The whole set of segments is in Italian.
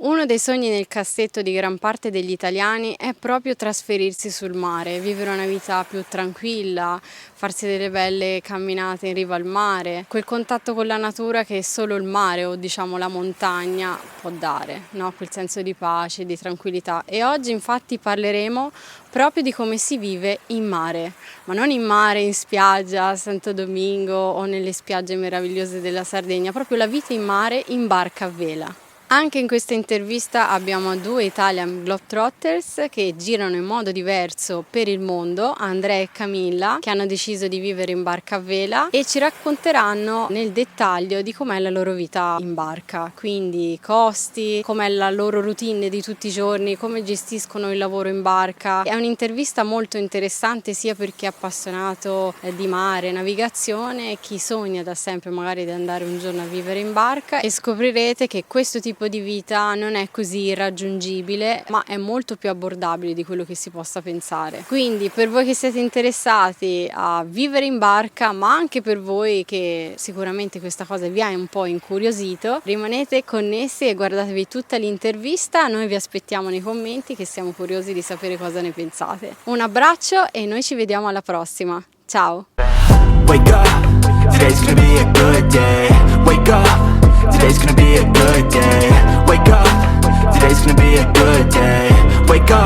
Uno dei sogni nel cassetto di gran parte degli italiani è proprio trasferirsi sul mare, vivere una vita più tranquilla, farsi delle belle camminate in riva al mare, quel contatto con la natura che solo il mare o diciamo la montagna può dare, no? Quel senso di pace, di tranquillità. E oggi infatti parleremo proprio di come si vive in mare, ma non in mare, in spiaggia, a Santo Domingo o nelle spiagge meravigliose della Sardegna, proprio la vita in mare in barca a vela. Anche in questa intervista abbiamo due Italian Globetrotters che girano in modo diverso per il mondo, Andrea e Camilla, che hanno deciso di vivere in barca a vela e ci racconteranno nel dettaglio di com'è la loro vita in barca, quindi costi, com'è la loro routine di tutti i giorni, come gestiscono il lavoro in barca. È un'intervista molto interessante sia per chi è appassionato di mare, navigazione, chi sogna da sempre magari di andare un giorno a vivere in barca, e scoprirete che questo tipo di vita non è così raggiungibile, ma è molto più abbordabile di quello che si possa pensare. Quindi per voi che siete interessati a vivere in barca, ma anche per voi che sicuramente questa cosa vi ha un po' incuriosito, rimanete connessi e guardatevi tutta l'intervista. Noi vi aspettiamo nei commenti, che siamo curiosi di sapere cosa ne pensate. Un abbraccio e noi ci vediamo alla prossima. Ciao! Wake up, today's gonna be a good day. Wake up, today's gonna be a good day. Wake up, today's gonna be a good day. Wake up,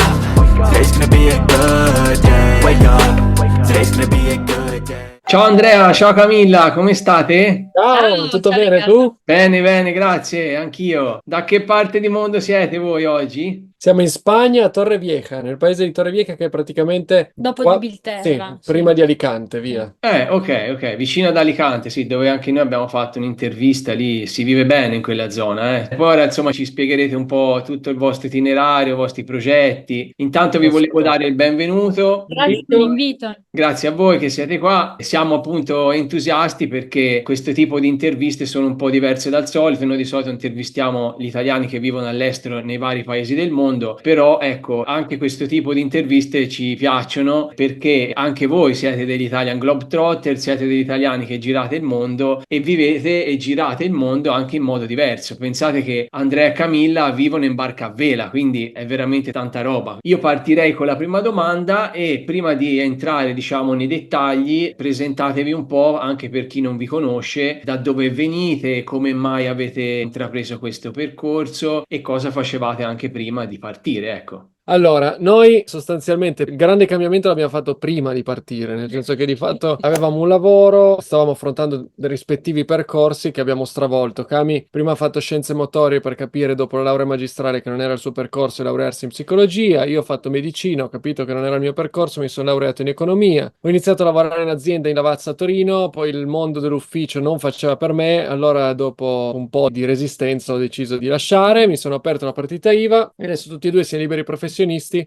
today's gonna be a good day. Wake up, today's gonna be a good day. Ciao Andrea, ciao Camilla, come state? Ciao, tutto bene Riccardo. tu? Bene, grazie, anch'io. Da che parte di mondo siete voi oggi? Siamo in Spagna, a Torrevieja, nel paese di Torrevieja che è praticamente Dopo qua- Gibilterra. sì, prima di Alicante, via. Ok, vicino ad Alicante, sì, dove anche noi abbiamo fatto un'intervista, lì si vive bene in quella zona, eh. Poi ora, insomma, ci spiegherete un po' tutto il vostro itinerario, i vostri progetti. Intanto vi volevo dare il benvenuto. Grazie per l'invito. Grazie a voi che siete qua. Siamo appunto entusiasti perché questo tipo di interviste sono un po' diverse dal solito. Noi di solito intervistiamo gli italiani che vivono all'estero nei vari paesi del mondo, però ecco, anche questo tipo di interviste ci piacciono perché anche voi siete degli Italian Globetrotter, siete degli italiani che girate il mondo e vivete e girate il mondo anche in modo diverso. Pensate che Andrea e Camilla vivono in barca a vela, quindi è veramente tanta roba. Io partirei con la prima domanda e prima di entrare, diciamo, nei dettagli, presentatevi un po' anche per chi non vi conosce, da dove venite, come mai avete intrapreso questo percorso e cosa facevate anche prima di partire, ecco. Allora, noi sostanzialmente il grande cambiamento l'abbiamo fatto prima di partire, nel senso che di fatto avevamo un lavoro, stavamo affrontando dei rispettivi percorsi che abbiamo stravolto. Cami prima ha fatto scienze motorie per capire dopo la laurea magistrale che non era il suo percorso e laurearsi in psicologia. Io ho fatto medicina, ho capito che non era il mio percorso, mi sono laureato in economia. Ho iniziato a lavorare in azienda in Lavazza a Torino, poi il mondo dell'ufficio non faceva per me, allora dopo un po' di resistenza ho deciso di lasciare, mi sono aperto una partita IVA e adesso tutti e due siamo liberi professionisti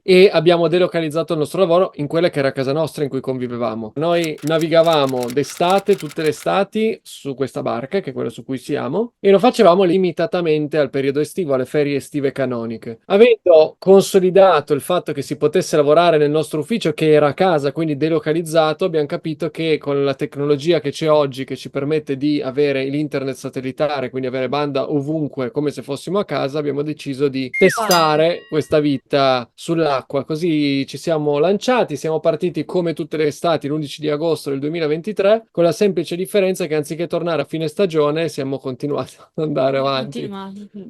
e abbiamo delocalizzato il nostro lavoro in quella che era casa nostra in cui convivevamo. Noi navigavamo d'estate, tutte le estati, su questa barca, che è quella su cui siamo, e lo facevamo limitatamente al periodo estivo, alle ferie estive canoniche. Avendo consolidato il fatto che si potesse lavorare nel nostro ufficio, che era a casa, quindi delocalizzato, abbiamo capito che con la tecnologia che c'è oggi, che ci permette di avere l'internet satellitare, quindi avere banda ovunque, come se fossimo a casa, abbiamo deciso di testare questa vita sull'acqua. Così ci siamo lanciati, siamo partiti come tutte le estati l'11 di agosto del 2023, con la semplice differenza che anziché tornare a fine stagione siamo continuati ad andare avanti.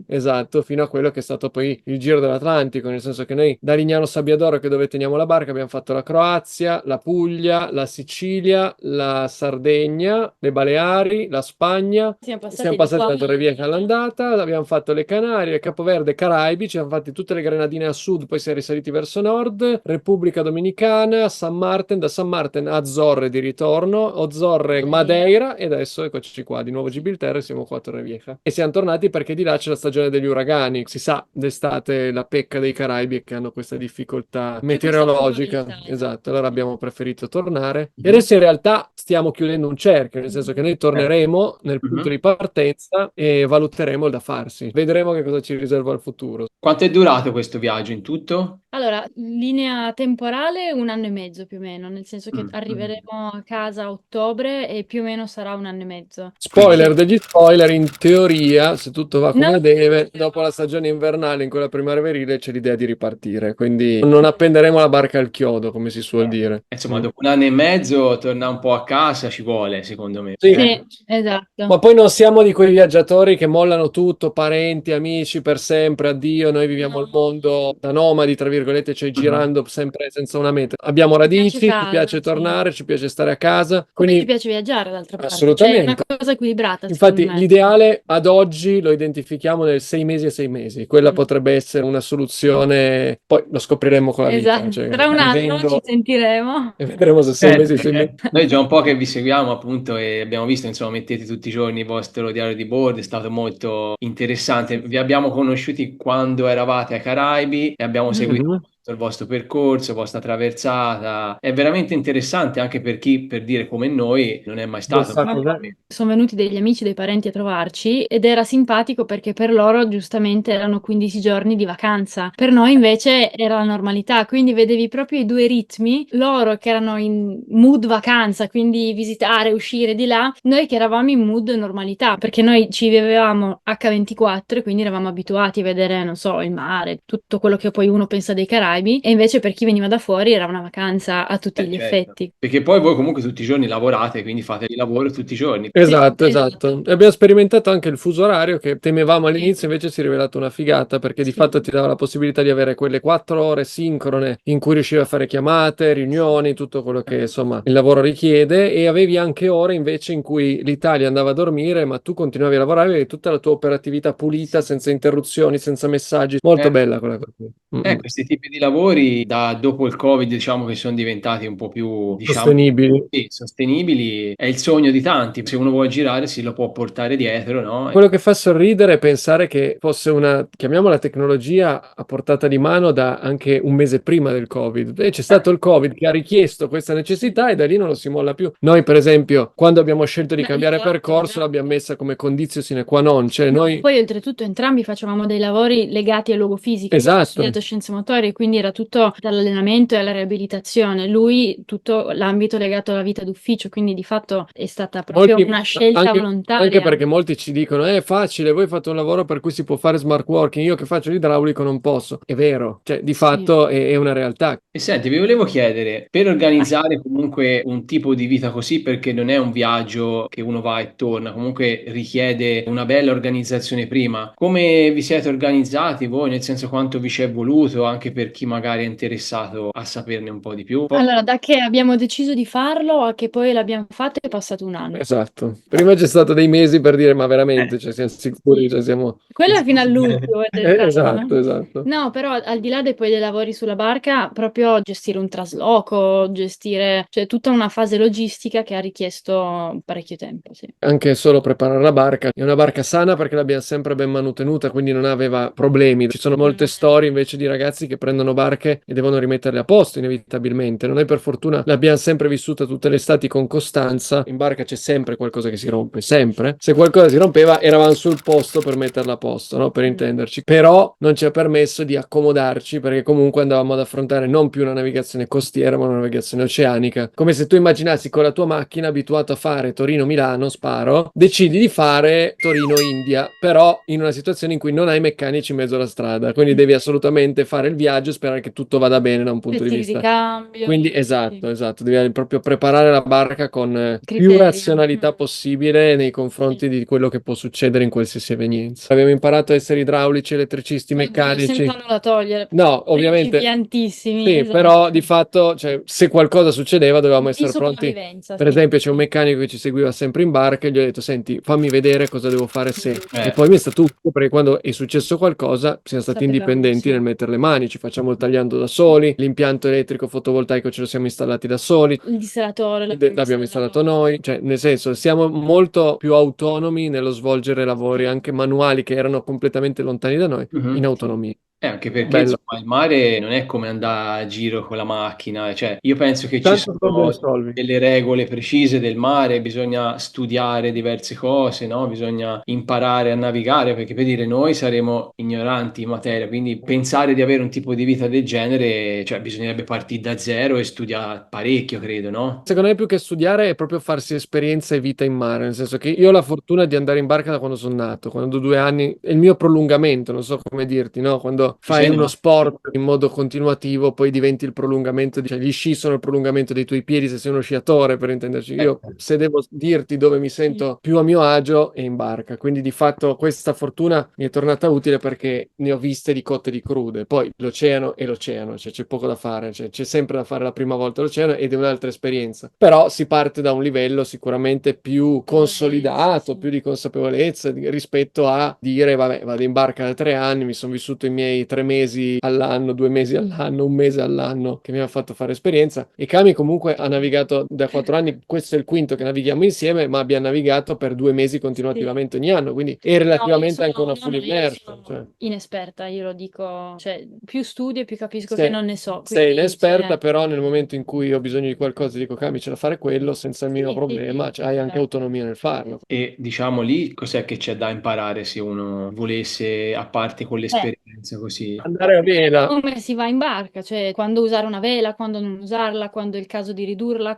Esatto, fino a quello che è stato poi il Giro dell'Atlantico, nel senso che noi da Lignano Sabbiadoro, che dove teniamo la barca, abbiamo fatto la Croazia, la Puglia, la Sicilia, la Sardegna, le Baleari, la Spagna. Siamo passati da Torrevieja all'andata, abbiamo fatto le Canarie, Capoverde, Caraibi, ci siamo fatti tutte le Grenadine a sud, poi siamo risaliti verso nord, Repubblica Dominicana, San Martin, da San Martin a Azzorre di ritorno, Azzorre, Madeira e adesso eccoci qua, di nuovo Gibilterra e siamo qua a Torrevieja. E siamo tornati perché di là c'è la stagione degli uragani, si sa, d'estate la pecca dei Caraibi che hanno questa difficoltà meteorologica. Esatto, allora abbiamo preferito tornare. E adesso in realtà stiamo chiudendo un cerchio, nel senso che noi torneremo nel punto di partenza e valuteremo il da farsi. Vedremo che cosa ci riserva il futuro. Quanto è durato questo viaggio in tutto? Allora, linea temporale 1 anno e mezzo più o meno, nel senso che Mm, mm. arriveremo a casa a ottobre e più o meno sarà 1 anno e mezzo. Spoiler degli spoiler, in teoria, se tutto va No, come deve, dopo la stagione invernale, in quella primaverile, c'è l'idea di ripartire. Quindi non appenderemo la barca al chiodo, come si suol dire. Insomma, dopo 1 anno e mezzo tornare un po' a casa ci vuole, secondo me. Sì. sì, esatto. Ma poi non siamo di quei viaggiatori che mollano tutto, parenti, amici, per sempre, addio, noi viviamo il mondo da nomadi, tra virgolette, cioè Mhm. girando sempre senza una meta. Abbiamo Ci piace radici, ci casa, piace sì. tornare, ci piace stare a casa, Come ci quindi piace viaggiare d'altra parte, cioè è una assolutamente. cosa equilibrata secondo Infatti me. l'ideale ad oggi lo identifichiamo nel 6 mesi e 6 mesi, quella potrebbe essere una soluzione, poi lo scopriremo con la vita, Esatto, cioè, tra 1 anno ci vivendo sentiremo. e vedremo se 6 mesi e 6 mesi. Noi già un po' che vi seguiamo appunto e abbiamo visto, insomma, mettete tutti i giorni il vostro diario di bordo, è stato molto interessante. Vi abbiamo conosciuti quando eravate ai Caraibi e abbiamo seguito Mhm. tutto il vostro percorso, la vostra traversata. È veramente interessante anche per chi, per dire come noi, non è mai Non stato. sa cos'è. Sono venuti degli amici, dei parenti a trovarci ed era simpatico perché per loro giustamente erano 15 giorni di vacanza. Per noi invece era la normalità, quindi vedevi proprio i due ritmi, loro che erano in mood vacanza, quindi visitare, uscire di là, noi che eravamo in mood normalità, perché noi ci vivevamo H24 e quindi eravamo abituati a vedere, non so, il mare, tutto quello che poi uno pensa dei Caraibi, e invece per chi veniva da fuori era una vacanza a tutti gli Certo. effetti. Perché poi voi comunque tutti i giorni lavorate, quindi fate il lavoro tutti i giorni. Sì, Esatto, esatto. esatto. E abbiamo sperimentato anche il fuso orario che temevamo all'inizio, invece si è rivelato una figata perché di Sì. fatto ti dava la possibilità di avere quelle 4 ore sincrone in cui riuscivi a fare chiamate, riunioni, tutto quello che insomma il lavoro richiede, e avevi anche ore invece in cui l'Italia andava a dormire ma tu continuavi a lavorare, avevi tutta la tua operatività pulita, senza interruzioni, senza messaggi. Molto Eh, bella quella cosa. Mm-mm. questi tipi di lavori dopo il Covid diciamo che sono diventati un po' più, diciamo, Sostenibili. sì, sostenibili. È il sogno di tanti. Se uno vuole girare si lo può portare dietro, no? Quello che fa sorridere è pensare che fosse una, chiamiamola tecnologia a portata di mano da anche un mese prima del Covid. E c'è stato il Covid che ha richiesto questa necessità e da lì non lo si molla più. Noi, per esempio, quando abbiamo scelto di Ma cambiare esatto, percorso, esatto. l'abbiamo messa come condizio sine qua non. Cioè, No, noi. poi oltretutto entrambi facevamo dei lavori legati al luogo fisico. Io ho Esatto. studiato scienze motorie, quindi era tutto dall'allenamento e alla riabilitazione. Lui tutto l'ambito legato alla vita d'ufficio, quindi di fatto è stata proprio una scelta anche volontaria. perché molti ci dicono è facile, voi fate un lavoro per cui si può fare smart working, io che faccio l'idraulico non posso. È vero, cioè di Sì. fatto è una realtà. E senti, vi volevo chiedere, per organizzare comunque un tipo di vita così, perché non è un viaggio che uno va e torna, comunque richiede una bella organizzazione prima, come vi siete organizzati voi, nel senso quanto vi ci è voluto, anche per chi magari è interessato a saperne un po' di più? Allora, da che abbiamo deciso di farlo a che poi l'abbiamo fatto è passato 1 anno. Esatto. Prima c'è stato dei mesi per dire ma veramente, cioè, siamo sicuri, cioè, siamo. Quello fino all'ultimo è stato, Esatto, no? esatto. No, però al di là poi dei lavori sulla barca, proprio gestire un trasloco, gestire, cioè tutta una fase logistica che ha richiesto parecchio tempo, sì. Anche solo preparare la barca. È una barca sana perché l'abbiamo sempre ben manutenuta, quindi non aveva problemi. Ci sono molte storie invece di ragazzi che prendono barche e devono rimetterle a posto inevitabilmente. Noi per fortuna l'abbiamo sempre vissuta tutte le estati con costanza. In barca c'è sempre qualcosa che si rompe, sempre. Se qualcosa si rompeva eravamo sul posto per metterla a posto, no? Per intenderci. Però non ci ha permesso di accomodarci perché comunque andavamo ad affrontare non più una navigazione costiera ma una navigazione oceanica. Come se tu immaginassi con la tua macchina abituato a fare Torino-Milano, sparo, decidi di fare Torino-India, però in una situazione in cui non hai meccanici in mezzo alla strada, quindi devi assolutamente fare il viaggio e sperare che tutto vada bene da un punto di Pezzi di vista. ricambio, Quindi sì. esatto, devi proprio preparare la barca con più Criteri. razionalità possibile nei confronti di quello che può succedere in qualsiasi evenienza. Abbiamo imparato a essere idraulici, elettricisti, meccanici. Senza nulla togliere. No, ovviamente Principiantissimi, sì, esatto. però di fatto, cioè, se qualcosa succedeva dovevamo Di essere pronti. sopravvivenza, Per sì. esempio, c'è un meccanico che ci seguiva sempre in barca e gli ho detto: Senti, fammi vedere cosa devo fare se. E Eh. poi mi è stato utile perché quando è successo qualcosa siamo stati Sapevamo, indipendenti sì. nel mettere le mani, ci facciamo il tagliando da soli, l'impianto elettrico fotovoltaico ce lo siamo installati da soli. Il dissalatore L'abbiamo installato noi, cioè nel senso siamo molto più autonomi nello svolgere lavori anche manuali che erano completamente lontani da noi Mhm. in autonomia. Anche perché Bello. insomma, il mare non è come andare a giro con la macchina, cioè io penso che ci Tanto soldi sono risolvi. delle regole precise del mare, bisogna studiare diverse cose, no? Bisogna imparare a navigare, perché per dire noi saremo ignoranti in materia, quindi pensare di avere un tipo di vita del genere, cioè bisognerebbe partire da zero e studiare parecchio, credo, no? Secondo me più che studiare è proprio farsi esperienza e vita in mare, nel senso che io ho la fortuna di andare in barca da quando sono nato, quando ho 2 anni, è il mio prolungamento, non so come dirti, no? Quando Ci fai sei uno no? sport in modo continuativo, poi diventi il prolungamento, cioè gli sci sono il prolungamento dei tuoi piedi se sei uno sciatore, per intenderci. Io, se devo dirti dove mi sento più a mio agio, è in barca, quindi di fatto questa fortuna mi è tornata utile perché ne ho viste di cotte e di crude. Poi l'oceano è l'oceano, cioè c'è poco da fare, cioè c'è sempre da fare la prima volta all'oceano ed è un'altra esperienza. Però si parte da un livello sicuramente più consolidato, Sì. più di consapevolezza rispetto a dire, vabbè, vado in barca da 3 anni, mi sono vissuto i miei 3 mesi all'anno, 2 mesi all'anno, un mese all'anno che mi ha fatto fare esperienza. E Cami comunque ha navigato da 4 anni, questo è il quinto che navighiamo insieme, ma abbiamo navigato per 2 mesi Sì. continuativamente ogni anno, quindi è No, relativamente anche una full no, io immersion. sono Cioè. inesperta, io lo dico, cioè più studio e più capisco che Sei, non ne so, sei quindi inesperta, però nel momento in cui ho bisogno di qualcosa dico, Cami, c'è da fare quello senza il minimo sì, sì, problema, cioè, hai anche certo. autonomia nel farlo. E diciamo lì cos'è che c'è da imparare se uno volesse, a parte con Eh, l'esperienza così? Andare a vela, Come si va in barca, cioè quando usare una vela, quando non usarla, quando è il caso di ridurla,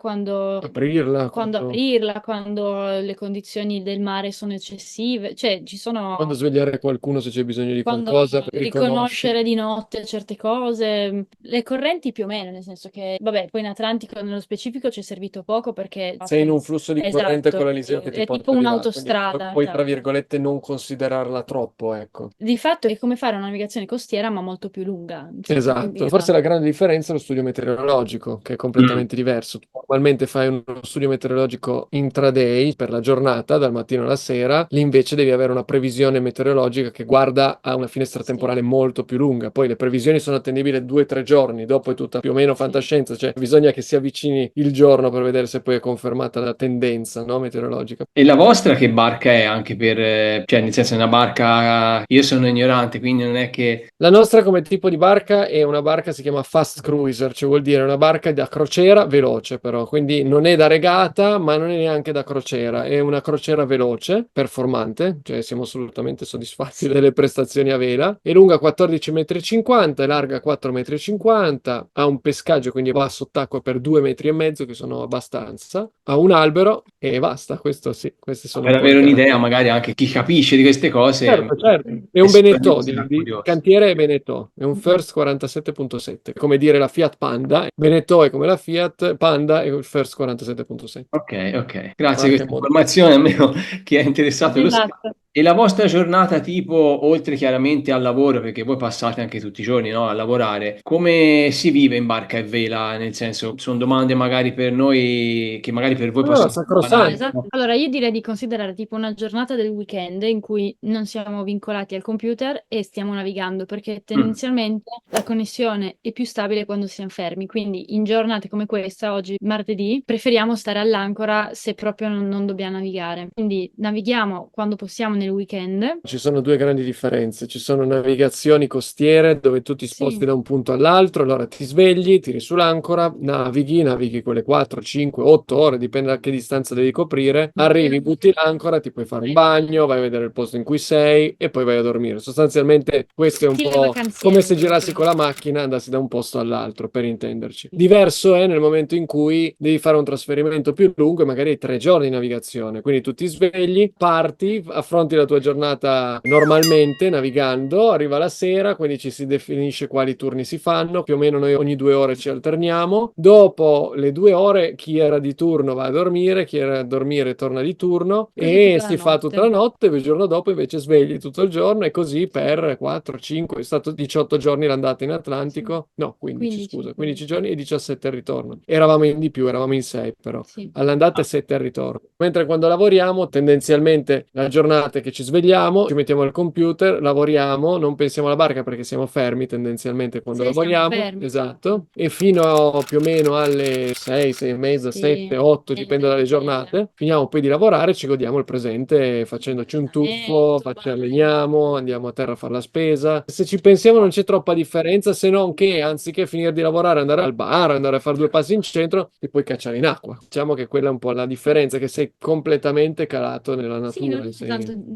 aprirla, quando aprirla, quando le condizioni del mare sono eccessive, cioè ci quando sono svegliare qualcuno se c'è bisogno di quando qualcosa per riconoscere. riconoscere di notte certe cose, le correnti più o meno, nel senso che, vabbè, poi in Atlantico nello specifico ci è servito poco perché, Sei in un flusso di corrente con esatto, l'Eliseo che ti è tipo porta di là, quindi un'autostrada, puoi, tra esatto. virgolette, non considerarla troppo, ecco. Di fatto è come fare una navigazione costiera ma molto più lunga. Esatto, forse la grande differenza è lo studio meteorologico, che è Mm. completamente diverso. Tu normalmente fai uno studio meteorologico intraday per la giornata, dal mattino alla sera, lì invece devi avere una previsione meteorologica che guarda a una finestra Sì, temporale molto più lunga. Poi le previsioni sono attendibili 2 o 3 giorni, dopo è tutta più o meno sì. fantascienza, cioè bisogna che si avvicini il giorno per vedere se poi è confermata la tendenza, no, meteorologica. E la vostra che barca è anche per, cioè nel senso è una barca, io sono ignorante, quindi non è che... La nostra come tipo di barca è una barca, si chiama Fast Cruiser, cioè vuol dire una barca da crociera veloce però, quindi non è da regata ma non è neanche da crociera, è una crociera veloce, performante, cioè siamo assolutamente soddisfatti delle prestazioni a vela, è lunga 14,50 m, è larga 4,50 m, ha un pescaggio quindi va sott'acqua per 2,5 m che sono abbastanza, ha un albero e basta, questo sì, queste sono Per un po' le avere un'idea, caratteristiche. magari anche chi capisce di queste cose, Certo, certo. È è un Beneteau, sicuramente di, sarà di curioso. cantiere è Beneteau, è un First 47.7, come dire la Fiat Panda. Beneteau è come la Fiat, Panda è il First 47.7. Ok, ok, grazie di Marca e questa modello. informazione, almeno chi è interessato lo sa. Esatto. E la vostra giornata tipo, oltre chiaramente al lavoro, perché voi passate anche tutti i giorni, no, a lavorare, come si vive in barca e vela? Nel senso, sono domande magari per noi che magari per voi No, possono essere banali, sacrosanto. Esatto. no? Allora, io direi di considerare tipo una giornata del weekend in cui non siamo vincolati al computer e stiamo navigando, perché Mm. tendenzialmente la connessione è più stabile quando siamo fermi. Quindi in giornate come questa, oggi martedì, preferiamo stare all'ancora se proprio non dobbiamo navigare. Quindi navighiamo quando possiamo nel weekend. Ci sono due grandi differenze. Ci sono navigazioni costiere dove tu ti sposti Sì, da un punto all'altro, allora ti svegli, tiri sull'ancora, navighi quelle 4, 5, 8 ore, dipende da che distanza devi coprire, arrivi, butti l'ancora, ti puoi fare un bagno, vai a vedere il posto in cui sei e poi vai a dormire. Sostanzialmente questo è un stile po' come vacanziere se girassi con proprio. la macchina e andassi da un posto all'altro, per intenderci. Diverso è nel momento in cui devi fare un trasferimento più lungo e magari hai 3 giorni di navigazione, quindi tu ti svegli, parti, affronti la tua giornata normalmente navigando, arriva la sera, quindi ci si definisce quali turni si fanno, più o meno noi ogni 2 ore ci alterniamo, dopo le 2 ore chi era di turno va a dormire, chi era a dormire torna di turno Così e tutta la si fa tutta la notte. notte, il giorno dopo invece svegli tutto il giorno e così per 4, 5, è stato 18 giorni l'andata in Sì. Atlantico, no 15 15, scusa, 15 15. giorni e 17 il ritorno. Eravamo in di più, eravamo in 6 però Sì. all'andata e 7 al ritorno. Mentre quando lavoriamo, tendenzialmente la giornata parte che ci svegliamo, ci mettiamo al computer, lavoriamo, non pensiamo alla barca perché siamo fermi tendenzialmente quando Sì, siamo lavoriamo, fermi. esatto, e fino a più o meno alle 6, 6 e mezza, Sì, 7, 8, dipende dalle dipende. giornate, finiamo poi di lavorare, ci godiamo il presente facendoci un tuffo, ci alleniamo, andiamo a terra a fare la spesa. Se ci pensiamo non c'è troppa differenza, se non che anziché finire di lavorare, andare al bar, andare a fare due passi in centro, ti puoi cacciare in acqua. Diciamo che quella è un po' la differenza, che sei completamente calato nella Sì, natura.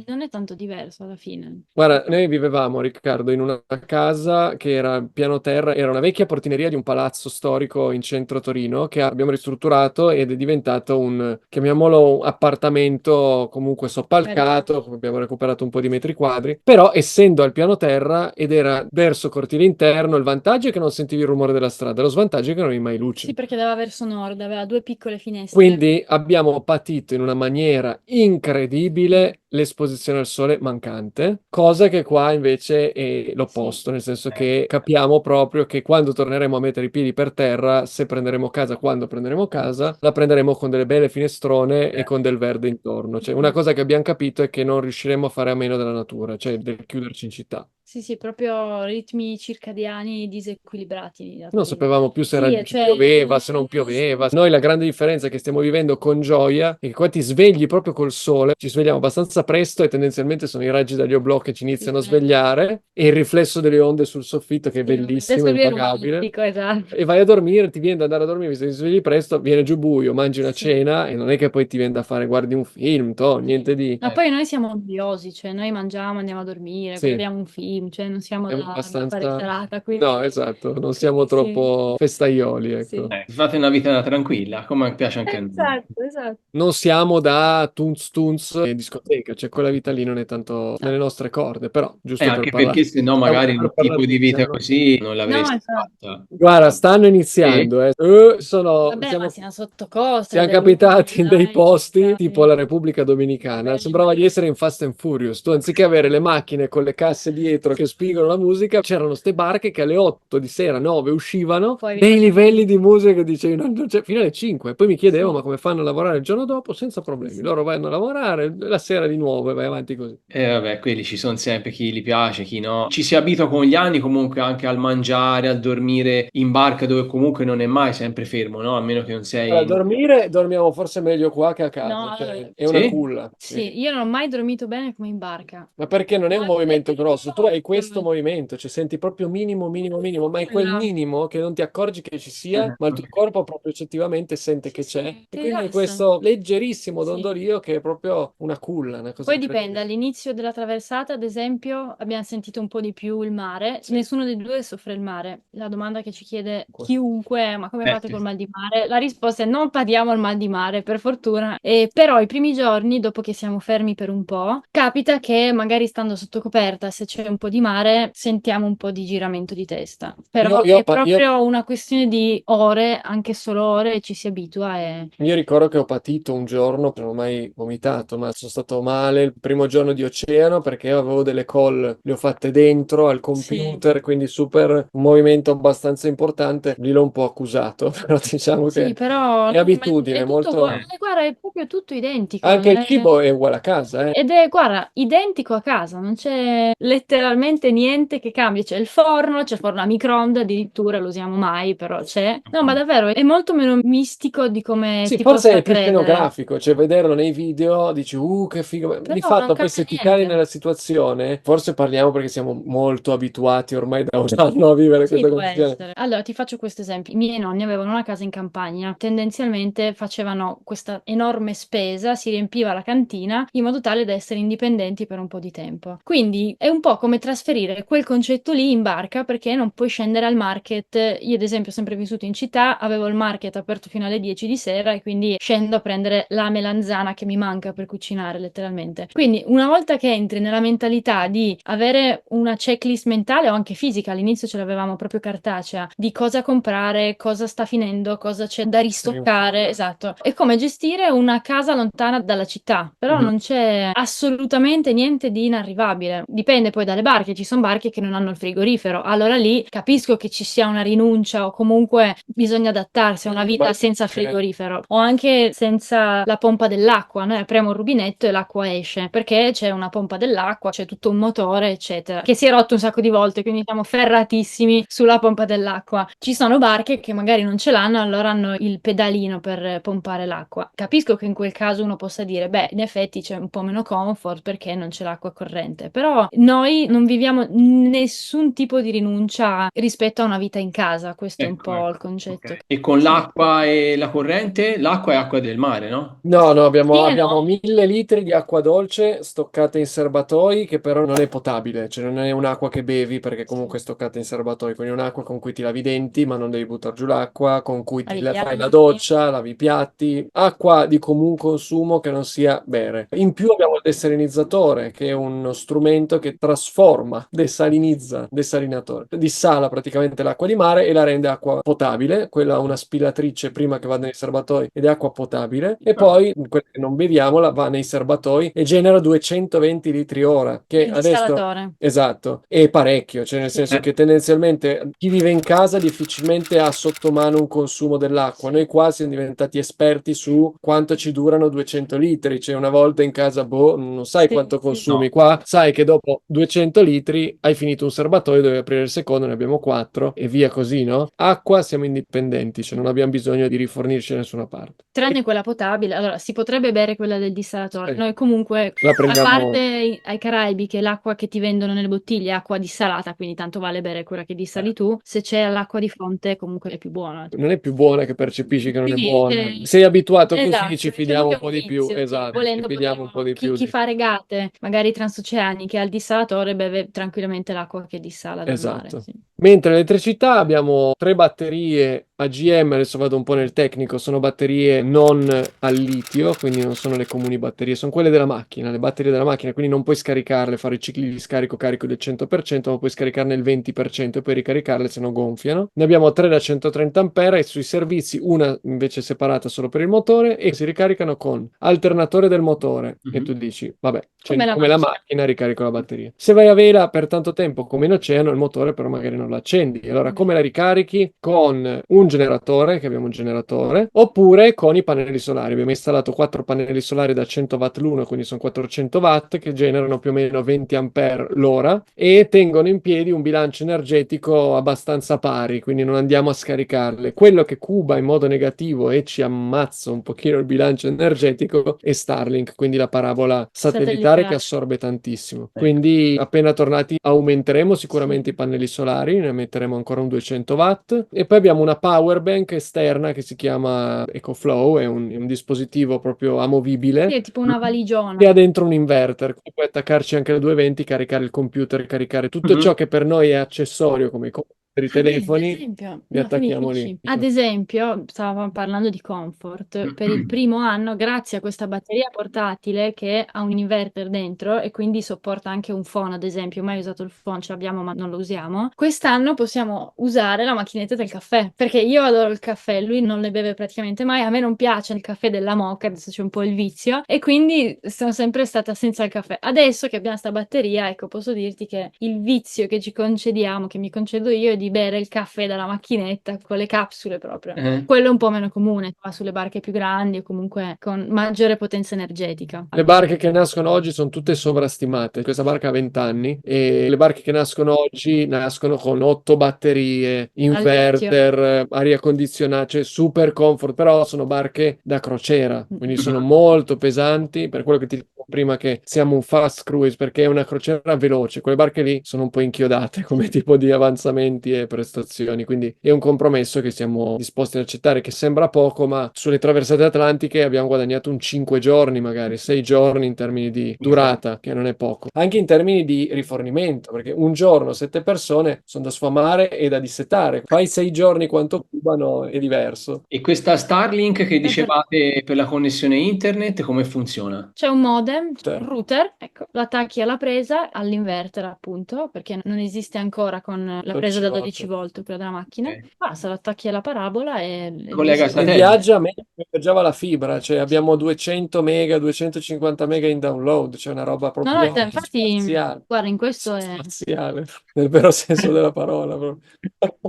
non è tanto diverso alla fine. Guarda, noi vivevamo, Riccardo, in una casa che era al piano terra, era una vecchia portineria di un palazzo storico in centro Torino che abbiamo ristrutturato ed è diventato un, chiamiamolo, appartamento comunque soppalcato, abbiamo recuperato un po' di metri quadri, però essendo al piano terra ed era verso cortile interno, il vantaggio è che non sentivi il rumore della strada, lo svantaggio è che non avevi mai luce. Sì, perché dava verso nord, aveva 2 piccole finestre. Quindi abbiamo patito in una maniera incredibile l'esposizione al sole mancante, cosa che qua invece è l'opposto, nel senso che capiamo proprio che quando torneremo a mettere i piedi per terra, se prenderemo casa, quando prenderemo casa, la prenderemo con delle belle finestrone e con del verde intorno. Cioè, una cosa che abbiamo capito è che non riusciremo a fare a meno della natura, cioè del chiuderci in città. Sì, proprio ritmi circadiani disequilibrati. Non sapevamo più se Sì, cioè, pioveva, se non pioveva. Noi la grande differenza che stiamo vivendo con gioia è che qua ti svegli proprio col sole, ci svegliamo abbastanza presto e tendenzialmente sono i raggi dagli oblò che ci iniziano a svegliare e il riflesso delle onde sul soffitto che è bellissimo, adesso lui è impagabile. romantico, esatto. E vai a dormire, ti viene da andare a dormire, visto che ti svegli presto, viene giù buio, mangi una cena e non è che poi ti viene da fare, guardi un film, niente di... Ma poi noi siamo noiosi, cioè noi mangiamo, andiamo a dormire, Sì. guardiamo un film, cioè non siamo È da fare abbastanza... serata, quindi... No, esatto, non siamo troppo festaioli, ecco. Fate una vita tranquilla, come piace anche a noi. Esatto. Non siamo da tunz tunz e discoteca, cioè quella vita lì non è tanto nelle nostre corde, però giusto per Anche parlare. perché se no magari un tipo di vita così non l'avresti esatto. fatta. Guarda, stanno iniziando, Vabbè, ma siamo sotto costa. siamo capitati in dei posti tipo la Repubblica Dominicana, sembrava di essere in Fast and Furious. Tu anziché avere le macchine con le casse dietro che spingono la musica, c'erano ste barche che alle 8 di sera, 9 uscivano, Poi- dei livelli di musica che dicevi non c'è, fino alle 5. Poi mi chiedevo ma come fanno a lavorare il giorno dopo? Senza problemi. Loro vanno a lavorare la sera di nuovo e vai avanti così. E vabbè, quelli ci sono sempre chi li piace, chi no. Ci si abitua con gli anni comunque anche al mangiare, al dormire in barca dove comunque non è mai sempre fermo, no? A meno che non sei... Allora, dormire dormiamo forse meglio qua che a casa, No, cioè, allora- è una Sì? culla. Sì, io non ho mai dormito bene come in barca. Ma perché non è un movimento grosso, tu hai questo Mm. movimento, cioè senti proprio minimo, minimo, minimo, ma è quel Esatto. minimo che non ti accorgi che ci sia, ma il tuo corpo proprio oggettivamente sente che c'è. E ti quindi è rilassa. questo leggerissimo Sì. dondolio che è proprio una culla, una cosa Poi dipende, incredibile. all'inizio della traversata, ad esempio, abbiamo sentito un po' di più il mare. Nessuno dei due soffre il mare. La domanda che ci chiede chiunque è: ma come fate sì. col mal di mare? La risposta è: non padiamo il mal di mare, per fortuna. Però i primi giorni, dopo che siamo fermi per un po', capita che magari stando sotto coperta, se c'è un po' di mare, sentiamo un po' di giramento di testa. Però Io- è proprio una questione di ore, anche solo ore, e ci si abitua e... Io ricordo che ho patito un giorno, non ho mai vomitato, ma sono stato male il primo giorno di oceano perché avevo delle call, le ho fatte dentro al computer, quindi super un movimento abbastanza importante. Lì l'ho un po' accusato, però diciamo Sì, che però è abitudine, è tutto molto... guarda, è proprio tutto identico. Anche il non è- cibo è uguale a casa, eh. Ed è, guarda, identico a casa, non c'è letteralmente niente che cambia. C'è il forno a microonde, addirittura lo usiamo mai, però c'è. No, ma davvero, è molto meno mistico di come Sì, ti forse possa è più credere. scenografico, cioè vederlo nei video dici, che figo. Però Di non fatto, poi cambia se ti niente. cali nella situazione, forse parliamo perché siamo molto abituati ormai da un anno a vivere Sì, questa può condizione. essere. Allora, ti faccio questo esempio. I miei nonni avevano una casa in campagna, tendenzialmente facevano questa enorme spesa, si riempiva la cantina in modo tale da essere indipendenti per un po' di tempo. Quindi è un po' come trasferire quel concetto lì in barca perché non puoi scendere al market. Io, ad esempio, ho sempre vissuto in città, avevo il market aperto fino alle 10 di sera e quindi scendo a prendere la melanzana che mi manca per cucinare, letteralmente. Quindi, una volta che entri nella mentalità di avere una checklist mentale o anche fisica, all'inizio ce l'avevamo proprio cartacea, di cosa comprare, cosa sta finendo, cosa c'è da ristoccare, esatto. È come gestire una casa lontana dalla città, però non c'è assolutamente niente di inarrivabile. Dipende poi dalle barche, ci sono barche che non hanno il frigorifero, allora lì capisco che ci sia una rinuncia o comunque bisogna adattarsi a una vita senza frigorifero o anche senza la pompa dell'acqua. Noi apriamo il rubinetto e l'acqua esce perché c'è una pompa dell'acqua, c'è tutto un motore, eccetera, che si è rotto un sacco di volte, quindi siamo ferratissimi sulla pompa dell'acqua. Ci sono barche che magari non ce l'hanno, allora hanno il pedalino per pompare l'acqua. Capisco che in quel caso uno possa dire, beh, in effetti c'è un po' meno comfort perché non c'è l'acqua corrente, però noi non viviamo nessun tipo di rinuncia rispetto a una vita in casa, questo è un po' il concetto. E con l'acqua e la corrente, l'acqua è acqua del mare, no? No, abbiamo, Sì e abbiamo no. 1.000 litri di acqua dolce stoccata in serbatoi che però non è potabile, cioè non è un'acqua che bevi perché comunque è stoccata in serbatoi, quindi è un'acqua con cui ti lavi i denti ma non devi buttare giù l'acqua, con cui Lavi i fai la piatti. doccia, lavi i piatti, acqua di comune consumo che non sia bere. In più abbiamo il desalinizzatore che è uno strumento che trasforma, desalinatore, dissala praticamente l'acqua di mare e la rende acqua potabile, quella ha una spilatrice prima che vada nei serbatoi ed è acqua potabile e poi quella che non beviamo la va nei serbatoi e genera 220 litri ora, che Il adesso dissalatore. esatto, è parecchio, cioè nel senso che tendenzialmente chi vive in casa difficilmente ha sotto mano un consumo dell'acqua. Noi qua siamo diventati esperti su quanto ci durano 200 litri, cioè una volta in casa, boh, non sai quanto consumi. No. Qua sai che dopo 200 litri hai finito un serbatoio, devi aprire il secondo, ne abbiamo 4 e via così, no? Acqua siamo indipendenti, cioè non abbiamo bisogno di rifornirci da nessuna parte. Tranne quella potabile, allora si potrebbe bere quella del dissalatore. Sì. Noi comunque, La a prendiamo. parte ai Caraibi che l'acqua che ti vendono nelle bottiglie è acqua dissalata, quindi tanto vale bere quella che dissali tu, se c'è l'acqua di fonte comunque è più buona. Non è più buona che percepisci che non è Quindi, buona. Sei abituato così, esatto, ci diciamo fidiamo che un è po' di più. vizio, sì. Esatto, ci Volendo fidiamo un po' di più. chi fa regate, magari transoceaniche al dissalatore, beve tranquillamente l'acqua che dissala dal mare. Esatto. Sì. Mentre l'elettricità abbiamo 3 batterie AGM, adesso vado un po' nel tecnico, sono batterie non al litio, quindi non sono le comuni batterie, sono quelle della macchina, le batterie della macchina, quindi non puoi scaricarle, fare i cicli di scarico carico del 100%, ma puoi scaricarne il 20% e poi ricaricarle se no gonfiano. Ne abbiamo 3 da 130 A e sui servizi una invece separata solo per il motore e si ricaricano con alternatore del motore. E tu dici, vabbè, cioè, Come la la macchina ricarico la batteria. Se vai a vela per tanto tempo come in oceano, il motore però magari non lo accendi. Allora come la ricarichi? Con un generatore, che abbiamo un generatore, oppure con i pannelli solari. Abbiamo installato 4 pannelli solari da 100 watt l'uno, quindi sono 400 watt, che generano più o meno 20 ampere l'ora e tengono in piedi un bilancio energetico abbastanza pari, quindi non andiamo a scaricarle. Quello che cuba in modo negativo e ci ammazza un pochino il bilancio energetico è Starlink, quindi la parabola satellitare che assorbe tantissimo. Quindi appena tornati aumenteremo sicuramente i pannelli solari, ne metteremo ancora un 200 watt e poi abbiamo una power bank esterna che si chiama EcoFlow, è un dispositivo proprio amovibile. Sì, è tipo una valigiona. Che ha dentro un inverter, quindi puoi attaccarci anche le 220, caricare il computer, caricare tutto ciò che per noi è accessorio come i computer, i telefoni, Ad esempio, li no, attacchiamo finisci. lì. Ad esempio, stavamo parlando di comfort, per il primo anno, grazie a questa batteria portatile che ha un inverter dentro e quindi sopporta anche un phone, ad esempio, mai usato il phone, ce l'abbiamo ma non lo usiamo, quest'anno possiamo usare la macchinetta del caffè, perché io adoro il caffè, lui non ne beve praticamente mai, a me non piace il caffè della moka, adesso c'è un po' il vizio, e quindi sono sempre stata senza il caffè. Adesso che abbiamo sta batteria, ecco, posso dirti che il vizio che ci concediamo, che mi concedo io, è di bere il caffè dalla macchinetta con le capsule proprio. Quello è un po' meno comune, va sulle barche più grandi o comunque con maggiore potenza energetica. Le barche che nascono oggi sono tutte sovrastimate. Questa barca ha 20 anni e le barche che nascono oggi nascono con 8 batterie, inverter, aria condizionata, cioè super comfort, però sono barche da crociera, quindi sono molto pesanti, per quello che ti dicevo prima che siamo un fast cruise, perché è una crociera veloce. Quelle barche lì sono un po' inchiodate come tipo di avanzamenti e prestazioni, quindi è un compromesso che siamo disposti ad accettare, che sembra poco, ma sulle traversate atlantiche abbiamo guadagnato un 5 giorni, magari 6 giorni in termini di durata, che non è poco. Anche in termini di rifornimento, perché un giorno 7 persone sono da sfamare e da dissetare. Fai 6 giorni quanto cubano è diverso. E questa Starlink che dicevate per la connessione internet, come funziona? C'è un modem modem, router, ecco, lo attacchi alla presa, all'inverter appunto, perché non esiste ancora con la presa da 12 volt, quella della macchina. Ok. Basta, lo attacchi alla parabola e Collega a E satellite. viaggia meglio che viaggiava la fibra, cioè abbiamo 200 mega, 250 mega in download, cioè una roba No, proprio infatti, spaziale. guarda, in questo è... Spaziale, nel vero senso della parola. proprio.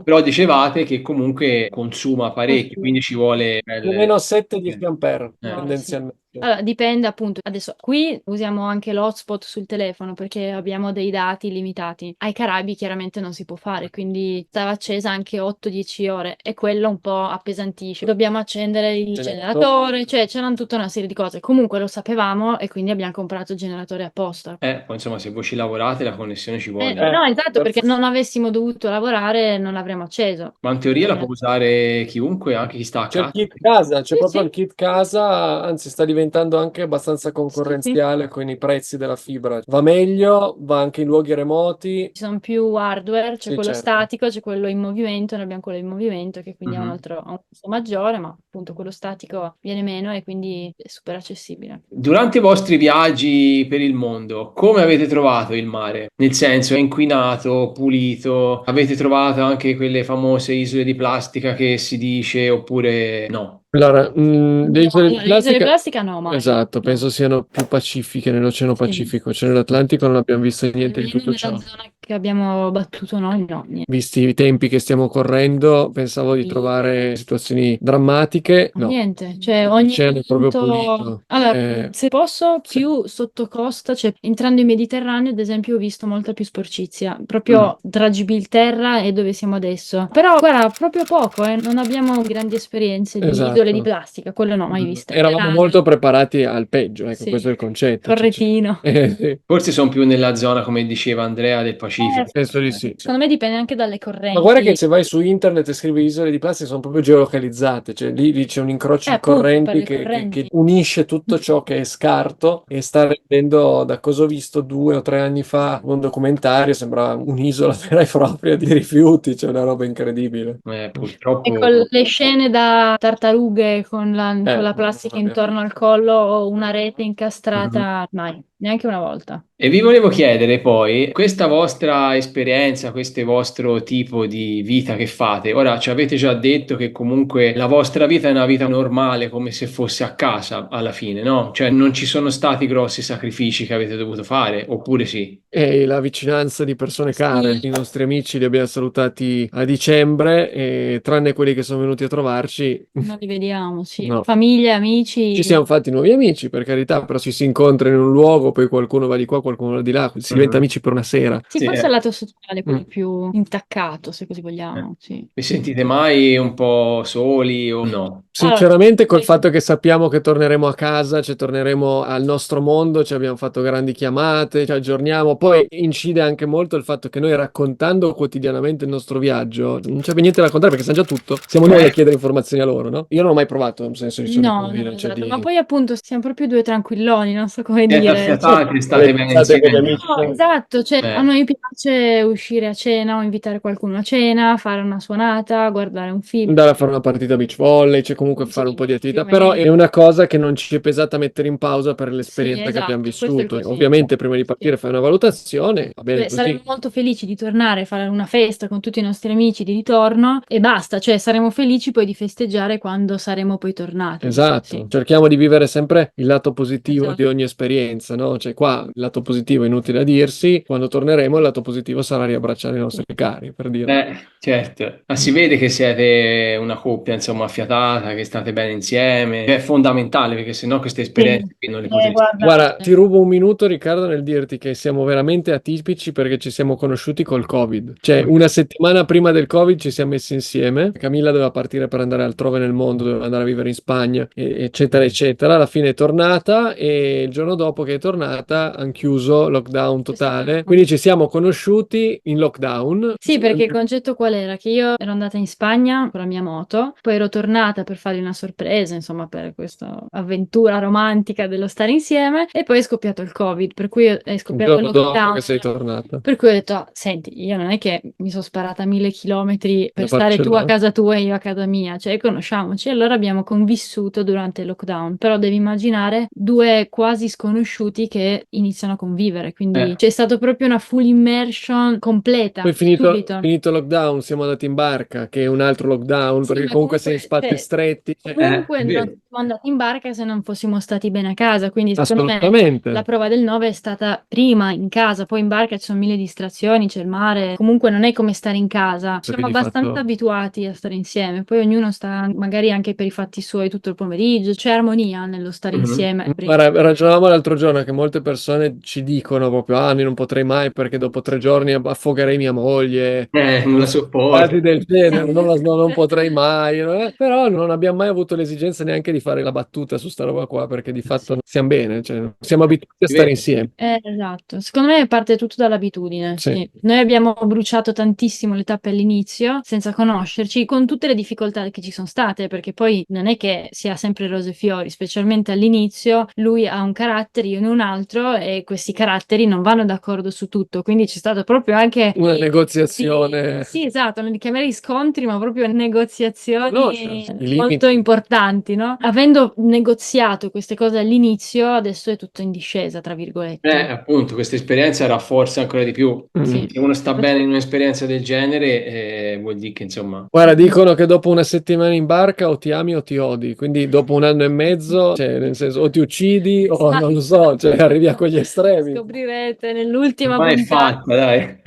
Però dicevate che comunque consuma parecchio, quindi ci vuole Più o meno 7-10 ampere No, tendenzialmente. Allora, dipende appunto. Adesso qui usiamo anche l'hotspot sul telefono perché abbiamo dei dati limitati. Ai Caraibi chiaramente non si può fare, quindi stava accesa anche 8-10 ore e quello un po' appesantisce. Dobbiamo accendere il generatore, cioè c'erano tutta una serie di cose. Comunque lo sapevamo e quindi abbiamo comprato il generatore apposta. poi insomma, se voi ci lavorate la connessione ci vuole. No, esatto, perché non avessimo dovuto lavorare non l'avremmo acceso. Ma in teoria la può usare chiunque, anche chi sta a C'è il casa. kit casa, c'è Sì, proprio sì. il kit casa, anzi sta diventando anche abbastanza concorrenziale con i prezzi della fibra. Va meglio, va anche in luoghi remoti. Ci sono più hardware, c'è Sì, quello certo. statico, c'è quello in movimento, noi abbiamo quello in movimento che quindi ha un costo maggiore, ma appunto quello statico viene meno e quindi è super accessibile. Durante i vostri viaggi per il mondo, come avete trovato il mare? Nel senso, è inquinato, pulito? Avete trovato anche quelle famose isole di plastica che si dice oppure no? Allora, le isole di No, le isole di plastica, plastica no, mai. esatto, No. penso siano più pacifiche nell'Oceano Sì. Pacifico, cioè nell'Atlantico non abbiamo visto niente di Almeno tutto nella ciò. zona che abbiamo battuto noi, no, niente. Visti i tempi che stiamo correndo, pensavo di Sì. trovare situazioni drammatiche. No, Niente, cioè ogni l'oceano è proprio tanto... pulito. Allora, se posso, sì. più sotto costa, cioè entrando in Mediterraneo, ad esempio, ho visto molta più sporcizia, proprio tra Gibilterra e dove siamo adesso. Però, guarda, proprio poco, non abbiamo grandi esperienze di Esatto. isole di plastica, quello no, mai viste. Eravamo molto preparati al peggio, ecco, Sì. questo è il concetto. Corretino. Sì, Forse sono più nella zona, come diceva Andrea, del Pacifico. penso di sì. Secondo me dipende anche dalle correnti. Ma guarda che se vai su internet e scrivi isole di plastica sono proprio geolocalizzate, cioè lì c'è un incrocio di appunto, per correnti le che correnti. unisce tutto ciò che è scarto e sta rendendo, da cosa ho visto 2 o 3 anni fa, un documentario, sembrava un'isola vera e propria di rifiuti, c'è una roba incredibile. Purtroppo. E con le scene da tartarughe con la plastica intorno al collo o una rete incastrata, mai, neanche una volta. E vi volevo chiedere poi, questa vostra esperienza, questo vostro tipo di vita che fate, ora ci avete già detto che comunque la vostra vita è una vita normale, come se fosse a casa alla fine, no? Cioè non ci sono stati grossi sacrifici che avete dovuto fare, oppure sì? E la vicinanza di persone care, i nostri amici li abbiamo salutati a dicembre e tranne quelli che sono venuti a trovarci, Non li vediamo, sì. No. Famiglie, amici. ci siamo fatti nuovi amici, per carità, però ci si incontra in un luogo, poi qualcuno va di qua, qualcuno va di là, si diventa amici per una sera. Sì, Sì, forse è il lato sociale, quello Mm. più intaccato, se così vogliamo. Sì. Vi sentite mai un po' soli o no? Sinceramente, col fatto che sappiamo che torneremo a casa, cioè torneremo al nostro mondo, ci abbiamo fatto grandi chiamate, ci aggiorniamo. Poi incide anche molto il fatto che noi raccontando quotidianamente il nostro viaggio, non c'è niente da raccontare perché sanno già tutto. Siamo noi a chiedere informazioni a loro, no? Io non ho mai provato un senso di No, solitudine, cioè esatto. Ma poi appunto siamo proprio due tranquilloni, non so come Siete dire. affiatati, state bene state con gli insieme. amici. No, esatto, cioè Eh. a noi piace uscire a cena o invitare qualcuno a cena, fare una suonata, guardare un film. Andare a fare una partita a beach volley, cioè comunque fare un po' di attività, però è una cosa che non ci è pesata mettere in pausa per l'esperienza che abbiamo questo è il vissuto. concetto. Ovviamente prima di partire fai una valutazione, va bene così. Saremo molto felici di tornare a fare una festa con tutti i nostri amici di ritorno e basta, cioè saremo felici poi di festeggiare quando saremo poi tornati. Esatto, Sì. cerchiamo di vivere sempre il lato positivo Esatto. di ogni esperienza, no? Cioè qua il lato positivo è inutile a dirsi, quando torneremo il lato positivo sarà riabbracciare i nostri cari, per dire. Certo, ma si vede che siete una coppia, insomma, affiatata, che state bene insieme. È fondamentale perché sennò queste esperienze qui non le potreste. Guarda, ti rubo un minuto, Riccardo, nel dirti che siamo veramente atipici perché ci siamo conosciuti col Covid. Cioè, una settimana prima del Covid ci siamo messi insieme. Camilla doveva partire per andare altrove nel mondo, doveva andare a vivere in Spagna, eccetera, eccetera. Alla fine è tornata e il giorno dopo che è tornata hanno chiuso lockdown totale. Quindi ci siamo conosciuti in lockdown. Sì, perché il concetto qual era? Che io ero andata in Spagna con la mia moto, poi ero tornata per fargli una sorpresa, insomma, per questa avventura romantica dello stare insieme, e poi è scoppiato il Covid, per cui è Il scoppiato il giorno dopo lockdown. che sei tornata. Per cui ho detto, "Ah, senti, io non è che mi sono sparata 1000 chilometri per Da stare tu a Barcellona. casa tua e io a casa mia, cioè conosciamoci." Allora abbiamo convissuto durante il lockdown, però devi immaginare due quasi sconosciuti abituati che iniziano a convivere, quindi Eh. c'è stato proprio una full immersion completa, Poi subito. finito il lockdown, siamo andati in barca, che è un altro lockdown, Sì, perché ma comunque sei in spazi cioè, stretti. comunque È non vero. siamo andati in barca se non fossimo stati bene a casa, quindi secondo me la Assolutamente. prova del 9 è stata prima in casa, poi in barca ci sono mille distrazioni, c'è il mare, comunque non è come stare in casa. So che Siamo di abbastanza fatto- abituati a stare insieme, poi ognuno sta magari anche per i fatti suoi tutto il pomeriggio, c'è armonia nello stare Mhm. insieme. Guarda, ragionavamo l'altro giorno che molte persone ci dicono proprio, ah, io non potrei mai perché dopo 3 giorni affogherei mia moglie, Non la casi sopporto. del genere, non potrei mai, però non abbiamo mai avuto l'esigenza neanche di fare la battuta su sta roba qua, perché di fatto stiamo bene, cioè, siamo abituati a È stare vero. insieme. Esatto, secondo me parte tutto dall'abitudine. Sì. Sì. Noi abbiamo bruciato tantissimo le tappe all'inizio senza conoscerci, con tutte le difficoltà che ci sono state, perché poi non è che sia sempre rose e fiori, specialmente all'inizio. Lui ha un carattere, io ne ho un altro, e questi caratteri non vanno d'accordo su tutto, quindi c'è stato proprio anche Una negoziazione. sì, esatto, non li chiamerei scontri, ma proprio negoziazioni Conoscersi, i molto limiti. importanti, no? Avendo negoziato queste cose all'inizio, adesso è tutto in discesa, tra virgolette. Appunto, questa esperienza rafforza ancora di più. Sì. Se uno sta bene in un'esperienza del genere, vuol dire che insomma. Guarda, dicono che dopo una settimana in barca o ti ami o ti odi, quindi dopo 1 anno e mezzo, cioè, nel senso, o ti uccidi o non lo so, cioè, arrivi a quegli estremi. Scoprirete nell'ultima Ormai è puntata. fatta, dai.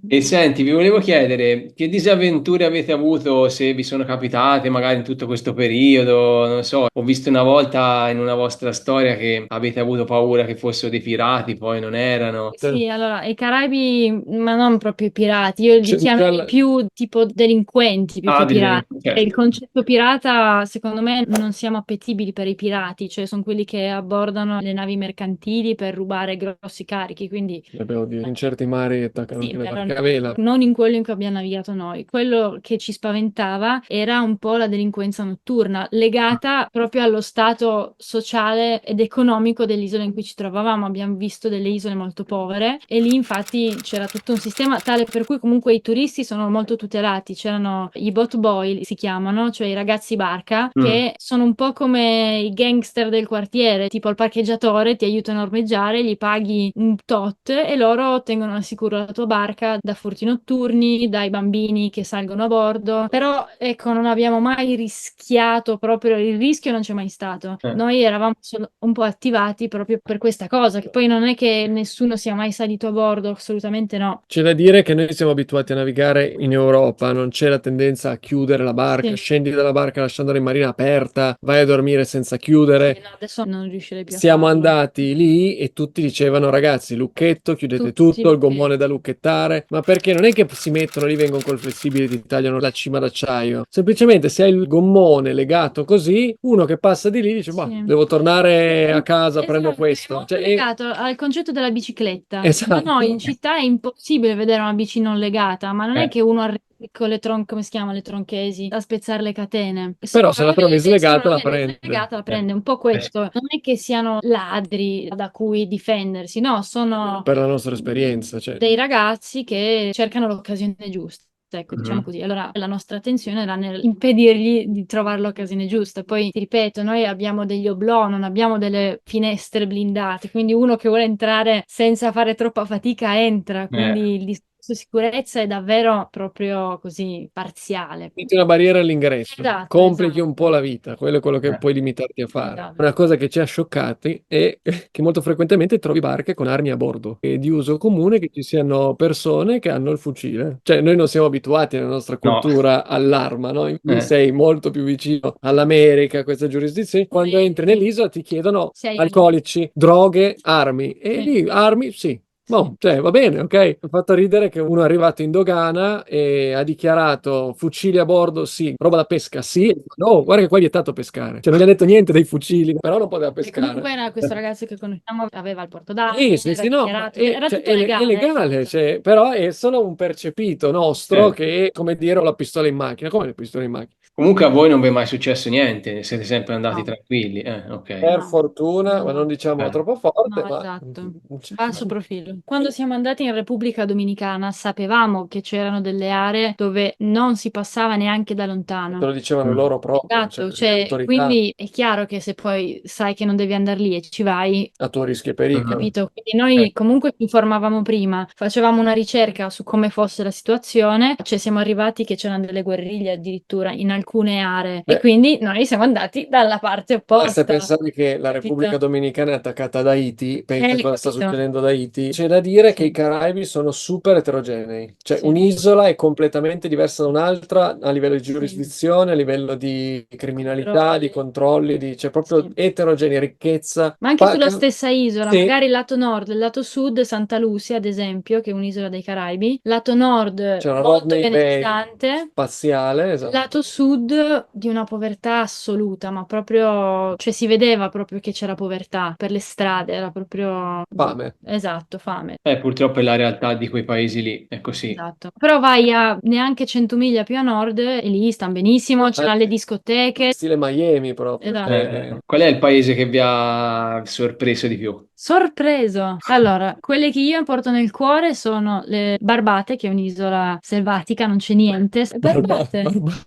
E senti, vi volevo chiedere che disavventure avete avuto, se vi sono capitate magari in tutto questo periodo, non so, ho visto una volta in una vostra storia che avete avuto paura che fossero dei pirati, poi non erano. Sì, allora, i Caraibi, ma non proprio i pirati, io li C'è chiamerei più tipo delinquenti più che pirati. E il Certo. concetto pirata, secondo me, non siamo appetibili per i pirati, cioè sono quelli che abbordano le navi mercantili per rubare grossi carichi, quindi Devo dire, in certi mari attaccano sì, anche le però barche a vela. non in quello in cui abbiamo navigato noi. Quello che ci spaventava era un po' la delinquenza notturna, legata proprio allo stato sociale ed economico dell'isola in cui ci trovavamo. Abbiamo visto delle isole molto povere e lì infatti c'era tutto un sistema tale per cui comunque i turisti sono molto tutelati. C'erano i boat boy, si chiamano, cioè i ragazzi barca, che sono un po' come i gangster del quartiere, tipo il parcheggiatore, ti aiutano a ormeggiare, gli paghi un tot e loro tengono al sicuro la tua barca da furti notturni, dai bambini che salgono a bordo. Però ecco, non abbiamo mai rischiato proprio, il rischio non c'è mai stato. Noi eravamo solo un po' attivati proprio per questa cosa, che poi non è che nessuno sia mai salito a bordo, assolutamente no. C'è da dire che noi siamo abituati a navigare in Europa, non c'è la tendenza a chiudere la barca, Sì. scendi dalla barca lasciandola in marina aperta, vai a dormire senza chiudere. No, adesso non riuscirei più a Siamo farlo. andati lì e tutti dicevano, ragazzi, lucchetto, chiudete Tutti, tutto, il gommone da lucchettare, ma perché non è che si mettono lì, vengono col flessibile e ti tagliano la cima d'acciaio. Semplicemente se hai il gommone legato così, uno che passa di lì dice, Sì. devo tornare a casa, prendo Esatto, questo. è molto Cioè, legato al concetto della bicicletta. Esatto. Da noi in città è impossibile vedere una bici non legata, ma non è che uno arriva con le come si chiama, le tronchesi, a spezzare le catene. Però se la trovi slegata la Se la prende. slegata la prende, un po' questo. Non è che siano ladri da cui difendersi, no, sono Per la nostra esperienza, cioè. dei ragazzi che cercano l'occasione giusta. Ecco, diciamo così. Allora, la nostra attenzione era nel impedirgli di trovare l'occasione giusta. Poi, ti ripeto, noi abbiamo degli oblò, non abbiamo delle finestre blindate, quindi uno che vuole entrare senza fare troppa fatica entra. Quindi il discorso sicurezza è davvero proprio così parziale. Metti una barriera all'ingresso, Esatto, complichi esatto. un po' la vita, quello è quello che puoi limitarti a fare. Esatto. Una cosa che ci ha scioccati è che molto frequentemente trovi barche con armi a bordo. È di uso comune che ci siano persone che hanno il fucile. Cioè, noi non siamo abituati nella nostra cultura all'arma, no? In cui sei molto più vicino all'America, a queste giurisdizioni. Quando entri nell'isola ti chiedono Sei alcolici, droghe, armi. E lì armi, sì. Boh, cioè, va bene, ok. Ho fatto ridere che uno è arrivato in dogana e ha dichiarato fucili a bordo, sì, roba da pesca, sì. No, guarda che qua è vietato pescare. Cioè, non gli ha detto niente dei fucili, però non poteva E pescare. comunque era questo ragazzo che conosciamo, aveva il porto d'acqua, Sì, era sì, no, dichiarato, è, era cioè, tutto è legale. legale, cioè, però è solo un percepito nostro che è, come dire, ho la pistola in macchina. Come la pistola in macchina? Comunque a voi non vi è mai successo niente, siete sempre andati No. tranquilli. Ok. Per fortuna, ma non diciamo Eh. troppo forte, No, ma esatto. Basso profilo. Quando siamo andati in Repubblica Dominicana sapevamo che c'erano delle aree dove non si passava neanche da Te lo lontano. dicevano loro proprio, Esatto, le cioè, autorità, quindi è chiaro che se poi sai che non devi andare lì e ci vai, a tuo rischio e pericolo. capito? Quindi noi comunque ci informavamo prima, facevamo una ricerca su come fosse la situazione, cioè siamo arrivati che c'erano delle guerriglie addirittura in alcune aree Beh. e quindi noi siamo andati dalla parte Basta opposta. pensare che la Capito? Repubblica Dominicana è attaccata da Haiti, pensa cosa sta Capito. succedendo da Haiti. C'è da dire che Sì. i Caraibi sono super eterogenei, cioè Sì. un'isola è completamente diversa da un'altra a livello di Sì. giurisdizione, a livello di criminalità, Controlli. di controlli, c'è proprio Sì. eterogenea, ricchezza. Ma anche sulla stessa isola, Sì. magari il lato nord, il lato sud, Santa Lucia, ad esempio, che è un'isola dei Caraibi, lato nord C'è una molto Rodney Bay benestante, spaziale, esatto. lato sud di una povertà assoluta, ma proprio, cioè si vedeva proprio che c'era povertà per le strade, era proprio Fame. esatto, fame. Purtroppo è la realtà di quei paesi lì, è così. Esatto. Però vai a neanche 100 miglia più a nord e lì stanno benissimo, c'erano le discoteche. Stile Miami proprio. Esatto. Qual è il paese che vi ha sorpreso di più? Sorpreso! Allora, quelle che io porto nel cuore sono le Barbate, che è un'isola selvatica, non c'è niente. Barbate?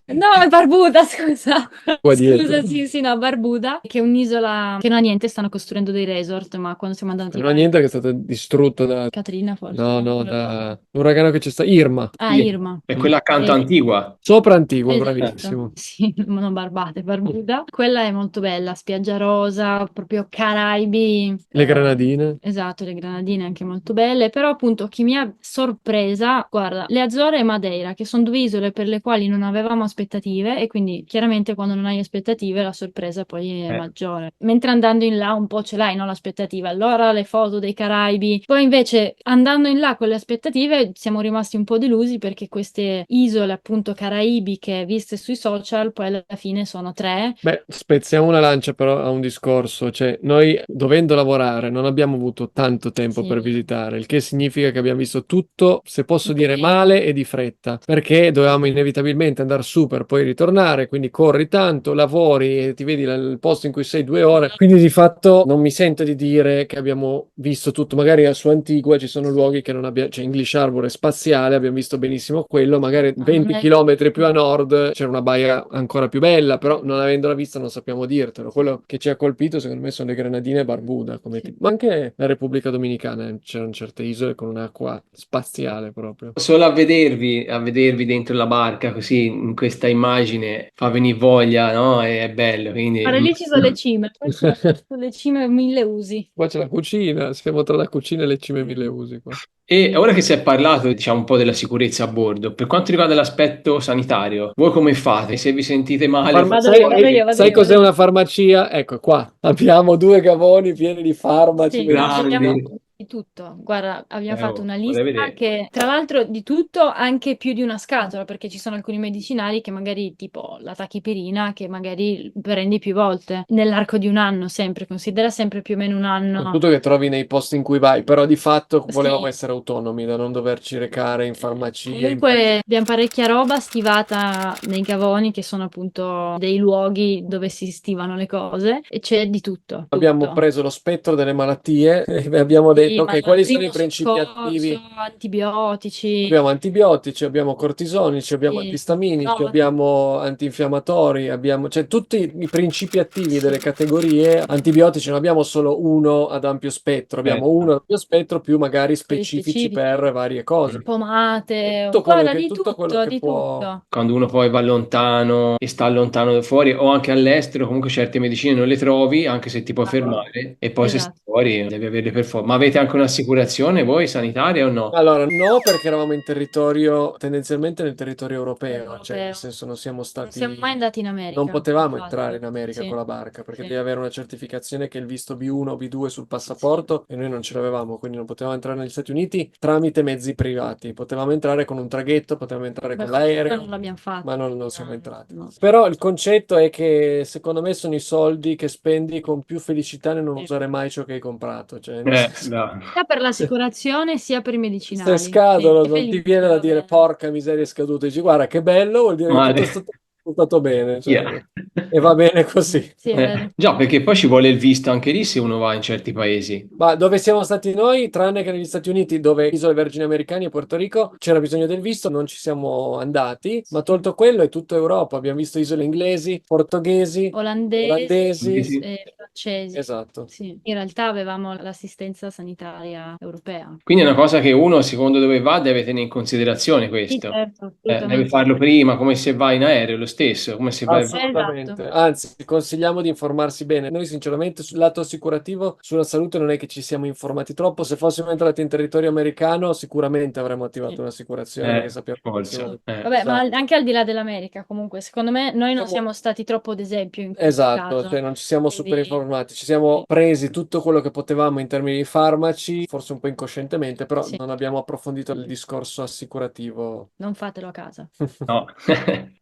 No, è Barbuda, scusa. Qua dietro. Scusa, sì, no, Barbuda, che è un'isola che non ha niente, stanno costruendo dei resort, ma quando siamo andati Non ha niente che è stato distrutto da... Katrina forse. No, da un uragano che c'è stato. Irma. Ah, Irma. E quella accanto a Antigua. Sopra Antigua, Esatto. bravissimo. Sì, non Barbate, Barbuda. Quella è molto bella, spiaggia rosa, proprio Caraibi. Le Granadine. Esatto, le Granadine anche molto belle, però appunto chi mi ha sorpresa, guarda, le Azzorre e Madeira, che sono due isole per le quali non avevamo aspettative e quindi chiaramente quando non hai aspettative la sorpresa poi è maggiore. Mentre andando in là un po' ce l'hai, no, l'aspettativa. Allora le foto dei Caraibi, poi invece andando in là con le aspettative siamo rimasti un po' delusi perché queste isole appunto caraibiche viste sui social poi alla fine sono 3. Beh, spezziamo una lancia però a un discorso, cioè noi dovendo lavorare non abbiamo avuto tanto tempo Sì. per visitare, il che significa che abbiamo visto tutto, se posso Un dire pochino. male e di fretta, perché dovevamo inevitabilmente andare su per poi ritornare, quindi corri tanto, lavori e ti vedi il posto in cui sei 2 ore, quindi di fatto non mi sento di dire che abbiamo visto tutto, magari su Antigua ci sono luoghi che non abbiamo, cioè English Harbor è spaziale, abbiamo visto benissimo quello, magari 20 chilometri più a nord c'era una baia ancora più bella, però non avendola vista non sappiamo dirtelo. Quello che ci ha colpito secondo me sono le Grenadine e Barbuda, ma anche la Repubblica Dominicana, c'erano certe isole con un'acqua spaziale proprio. Solo a vedervi dentro la barca così in questa immagine fa venire voglia, no? È bello, quindi... Guarda, lì ci sono le cime, poi ci sono le cime mille usi. Qua c'è la cucina, siamo tra la cucina e le cime mille usi qua. E ora che si è parlato, diciamo, un po' della sicurezza a bordo, per quanto riguarda l'aspetto sanitario, voi come fate? Se vi sentite male, Sai cos'è una farmacia? Ecco qua, abbiamo 2 gavoni pieni di farmaci. Sì, grandi. abbiamo di tutto. Guarda, abbiamo fatto una vorrei lista vedere. che, tra l'altro, di tutto anche più di una scatola, perché ci sono alcuni medicinali che magari, tipo la tachipirina, che magari prendi più volte nell'arco di un anno, sempre, considera sempre più o meno un anno. Tutto che trovi nei posti in cui vai, però di fatto Sì. volevamo essere autonomi, da non doverci recare in farmacia. Comunque abbiamo parecchia roba stivata nei gavoni, che sono appunto dei luoghi dove si stivano le cose, e c'è di tutto. Abbiamo preso lo spettro delle malattie e abbiamo detto Sì, ok, ma quali sono i primo principi soccorso, attivi? antibiotici. Abbiamo antibiotici, abbiamo cortisonici, abbiamo Sì. antistaminici, No, abbiamo antinfiammatori, abbiamo cioè tutti i principi attivi delle categorie. Antibiotici non abbiamo solo uno ad ampio spettro, abbiamo uno ad ampio spettro più magari specifici per varie cose. pomate, Tutto quello guarda, che, di tutto quello tutto, che di può. tutto. Quando uno poi va lontano e sta lontano da fuori o anche all'estero, comunque certe medicine non le trovi, anche se ti puoi fermare, e poi se stai Esatto. fuori devi averle per forza. Ma avete anche un'assicurazione voi sanitaria o no? Allora, no, perché eravamo in territorio, tendenzialmente nel territorio europeo, cioè Europeo. nel senso non siamo Non stati, siamo mai andati in America. non potevamo infatti. entrare in America Sì. con la barca, perché Sì. devi avere una certificazione che è il visto B1 o B2 sul passaporto e noi non ce l'avevamo, quindi non potevamo entrare negli Stati Uniti tramite mezzi privati, potevamo entrare con un traghetto, potevamo entrare con Beh, l'aereo, non l'abbiamo fatto. ma non siamo entrati. No. Però il concetto è che secondo me sono i soldi che spendi con più felicità nel non Sì. usare mai ciò che hai comprato, cioè nel senso- No. Sia per l'assicurazione sia per i medicinali. se scadono Sì, non ti felice, viene da va dire bene. porca miseria è scaduto, dici guarda che bello, vuol dire che Ma tutto sto tempo stato bene, cioè, Yeah. e va bene così. Sì, è vero. Già, perché poi ci vuole il visto anche lì se uno va in certi paesi. Ma dove siamo stati noi, tranne che negli Stati Uniti, dove Isole Vergini Americane e Porto Rico c'era bisogno del visto, non ci siamo andati, ma tolto quello è tutta Europa. Abbiamo visto isole inglesi, portoghesi, olandesi. Olandesi Sì. e francesi. Esatto. Sì, in realtà avevamo l'assistenza sanitaria europea. Quindi è una cosa che uno, secondo dove va, deve tenere in considerazione Sì, questo. certo, Deve assolutamente. farlo prima, come se vai in aereo, lo stesso, come se vai... Assolutamente. Esatto. Anzi, consigliamo di informarsi bene. Noi, sinceramente, sul lato assicurativo, sulla salute, non è che ci siamo informati troppo. Se fossimo entrati in territorio americano, sicuramente avremmo attivato Sì. un'assicurazione perché sappiamo Forza. benissimo. Vabbè, ma Esatto. anche al di là dell'America, comunque, secondo me noi non siamo stati troppo d'esempio in questo Esatto, caso. cioè non ci siamo super Quindi informati, ci siamo presi tutto quello che potevamo in termini di farmaci, forse un po' incoscientemente, però sì, non abbiamo approfondito il discorso assicurativo. non fatelo a casa. No.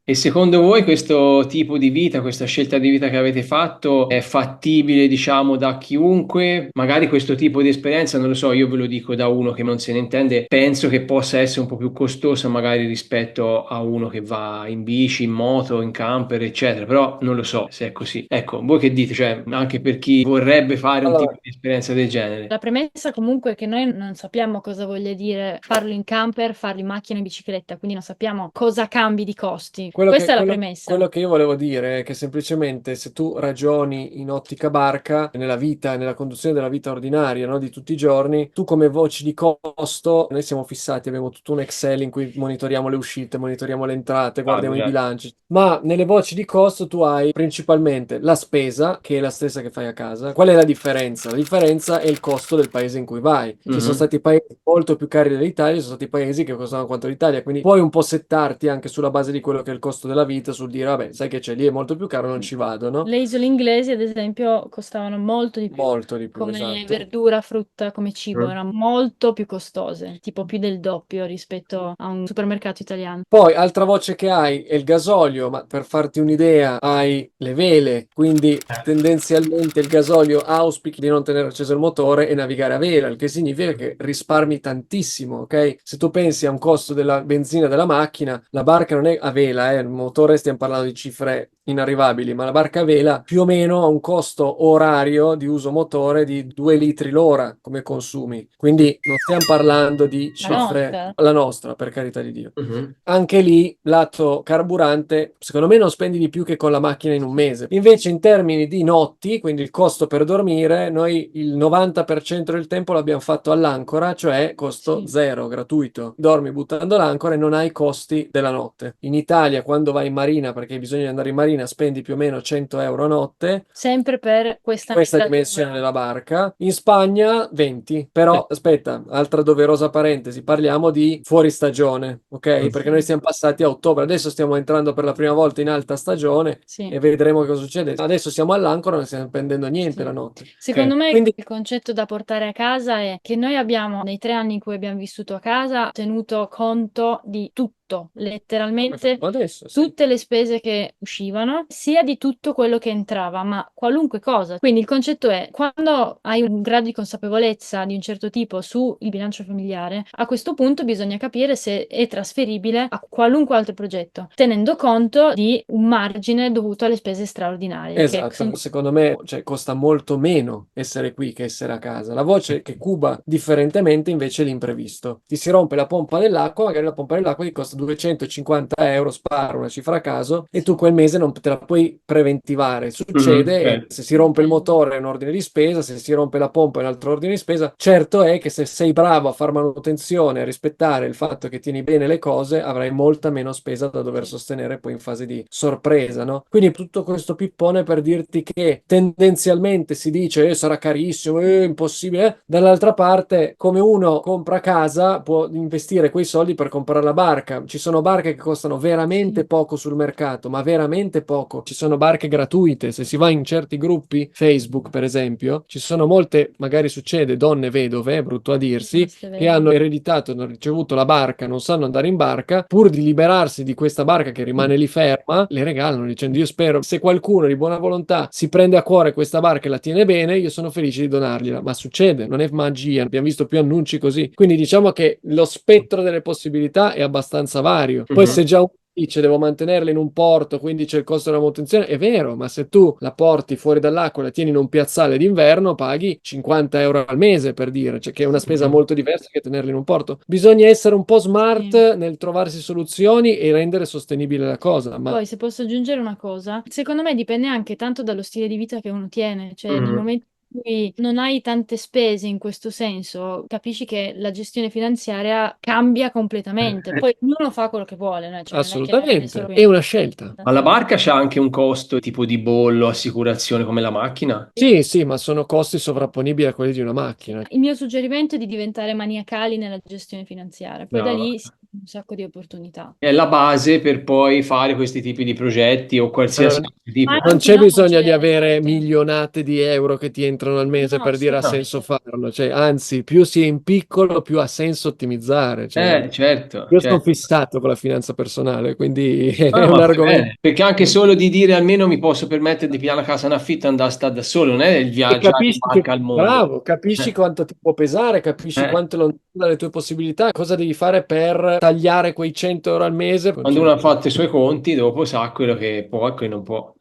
E secondo voi questo tipo di vita, questa scelta di vita che avete fatto è fattibile, diciamo, da chiunque? Magari questo tipo di esperienza, non lo so, io ve lo dico da uno che non se ne intende, penso che possa essere un po' più costosa magari rispetto a uno che va in bici, in moto, in camper, eccetera, però non lo so se è così. Ecco, voi che dite? Cioè, anche per chi vorrebbe fare un tipo Allora, di esperienza del genere. La premessa comunque è che noi non sappiamo cosa voglia dire farlo in camper, farlo in macchina e bicicletta, quindi non sappiamo cosa cambi di costi. Questa è la premessa. quello che io volevo dire è che semplicemente se tu ragioni in ottica barca, nella vita, nella conduzione della vita ordinaria, no, di tutti i giorni, tu come voci di costo, noi siamo fissati, abbiamo tutto un Excel in cui monitoriamo le uscite, monitoriamo le entrate, Ah, guardiamo i certo. bilanci, ma nelle voci di costo tu hai principalmente la spesa, che è la stessa che fai a casa. Qual è la differenza? La differenza è il costo del paese in cui vai. Ci sono Mhm. stati paesi molto più cari dell'Italia, ci sono stati paesi che costavano quanto l'Italia, quindi puoi un po' settarti anche sulla base di quello che è il costo della vita, sul dire, vabbè, sai che c'è lì, è molto più caro, non ci vado, no? Le isole inglesi, ad esempio, costavano molto di più. Molto di più, Come esatto. verdura, frutta, come cibo, Mm. erano molto più costose, tipo più del doppio rispetto a un supermercato italiano. Poi, altra voce che hai è il gasolio, ma per farti un'idea, hai le vele, quindi tendenzialmente il gasolio auspichi di non tenere acceso il motore e navigare a vela, il che significa che risparmi tantissimo, ok? Se tu pensi a un costo della benzina della macchina, la barca non è a vela, il motore stiamo parlando di cifre inarrivabili, ma la barca a vela più o meno ha un costo orario di uso motore di 2 litri l'ora come consumi. Quindi non stiamo parlando di La cifre, nostra. la nostra, per carità di Dio. Mhm. Anche lì, lato carburante, secondo me non spendi di più che con la macchina in un mese. Invece, in termini di notti, quindi il costo per dormire, noi il 90% del tempo l'abbiamo fatto all'ancora, cioè costo Sì. zero, gratuito. Dormi buttando l'ancora e non hai costi della notte. In Italia, quando vai in marina, perché hai bisogno di andare in marina, spendi più o meno 100 euro a notte. Sempre per questa Questa mezzatura. dimensione della barca. In Spagna 20, però aspetta, altra doverosa parentesi, parliamo di fuori stagione, ok? Perché noi siamo passati a ottobre, adesso stiamo entrando per la prima volta in alta stagione Sì. e vedremo cosa succede. Adesso siamo all'ancora, non stiamo spendendo niente Sì. la notte. Secondo me Quindi il concetto da portare a casa è che noi abbiamo, nei 3 anni in cui abbiamo vissuto a casa, tenuto conto di tutto, come letteralmente facciamo adesso, sì. tutte le spese che uscivano, sia di tutto quello che entrava, ma qualunque cosa. Quindi il concetto è, quando hai un grado di consapevolezza di un certo tipo sul bilancio familiare, a questo punto bisogna capire se è trasferibile a qualunque altro progetto, tenendo conto di un margine dovuto alle spese straordinarie. Che Esatto, secondo me, cioè, costa molto meno essere qui che essere a casa. La voce che cuba differentemente invece è l'imprevisto. Ti si rompe la pompa dell'acqua, magari la pompa dell'acqua ti costa 250 euro, sparo una cifra a caso, e tu quel mese non te la puoi preventivare. Succede, e Certo. se si rompe il motore è un ordine di spesa, se si rompe la pompa è un altro ordine di spesa. Certo è che se sei bravo a fare manutenzione, a rispettare il fatto che tieni bene le cose, avrai molta meno spesa da dover sostenere poi in fase di sorpresa, no? Quindi tutto questo pippone per dirti che tendenzialmente si dice sarà carissimo, impossibile. Dall'altra parte, come uno compra casa, può investire quei soldi per comprare la barca. Ci sono barche che costano veramente poco sul mercato, ma veramente poco. Ci sono barche gratuite. Se si va in certi gruppi, Facebook per esempio, ci sono molte, magari succede, donne vedove, è brutto a dirsi, che hanno ereditato, hanno ricevuto la barca, non sanno andare in barca, pur di liberarsi di questa barca che rimane lì ferma, le regalano dicendo io spero, se qualcuno di buona volontà si prende a cuore questa barca e la tiene bene, io sono felice di donargliela. Ma succede, non è magia, abbiamo visto più annunci così. Quindi diciamo che lo spettro delle possibilità è abbastanza vario. Poi se già dice devo mantenerla in un porto, quindi c'è il costo della manutenzione, è vero, ma se tu la porti fuori dall'acqua e la tieni in un piazzale d'inverno, paghi 50 euro al mese, per dire, cioè che è una spesa molto diversa che tenerla in un porto. Bisogna essere un po' smart nel trovarsi soluzioni e rendere sostenibile la cosa, ma Poi, se posso aggiungere una cosa, secondo me dipende anche tanto dallo stile di vita che uno tiene, cioè nel Mhm. momento in cui non hai tante spese in questo senso, capisci che la gestione finanziaria cambia completamente. Poi ognuno fa quello che vuole, no? Cioè, non è che adesso... assolutamente, è una scelta. Ma la barca c'ha anche un costo tipo di bollo, assicurazione come la macchina? Sì, sì, ma sono costi sovrapponibili a quelli di una macchina. Il mio suggerimento è di diventare maniacali nella gestione finanziaria, poi da No. lì si hanno un sacco di opportunità. È la base per poi fare questi tipi di progetti o qualsiasi Non altro tipo. Ma non anche c'è no, bisogno di cioè, avere milionate di euro che ti entrano al mese no, per dire ha senso assolutamente. farlo, cioè, anzi, più si è in piccolo, più ha senso ottimizzare. Cioè, Certo, io sono certo. fissato con la finanza personale, quindi è Ah, un ma fai argomento. bene, perché anche solo di dire almeno mi posso permettere di pigliare una casa in affitto e andare a stare da solo, non è il E viaggiare in capisci che, barca al mondo. bravo, capisci Eh, quanto ti può pesare, capisci eh. quanto è lontano dalle tue possibilità, cosa devi fare per tagliare quei 100 euro al mese. Quando uno ha fatto i suoi conti, dopo sa quello che può e quello non può.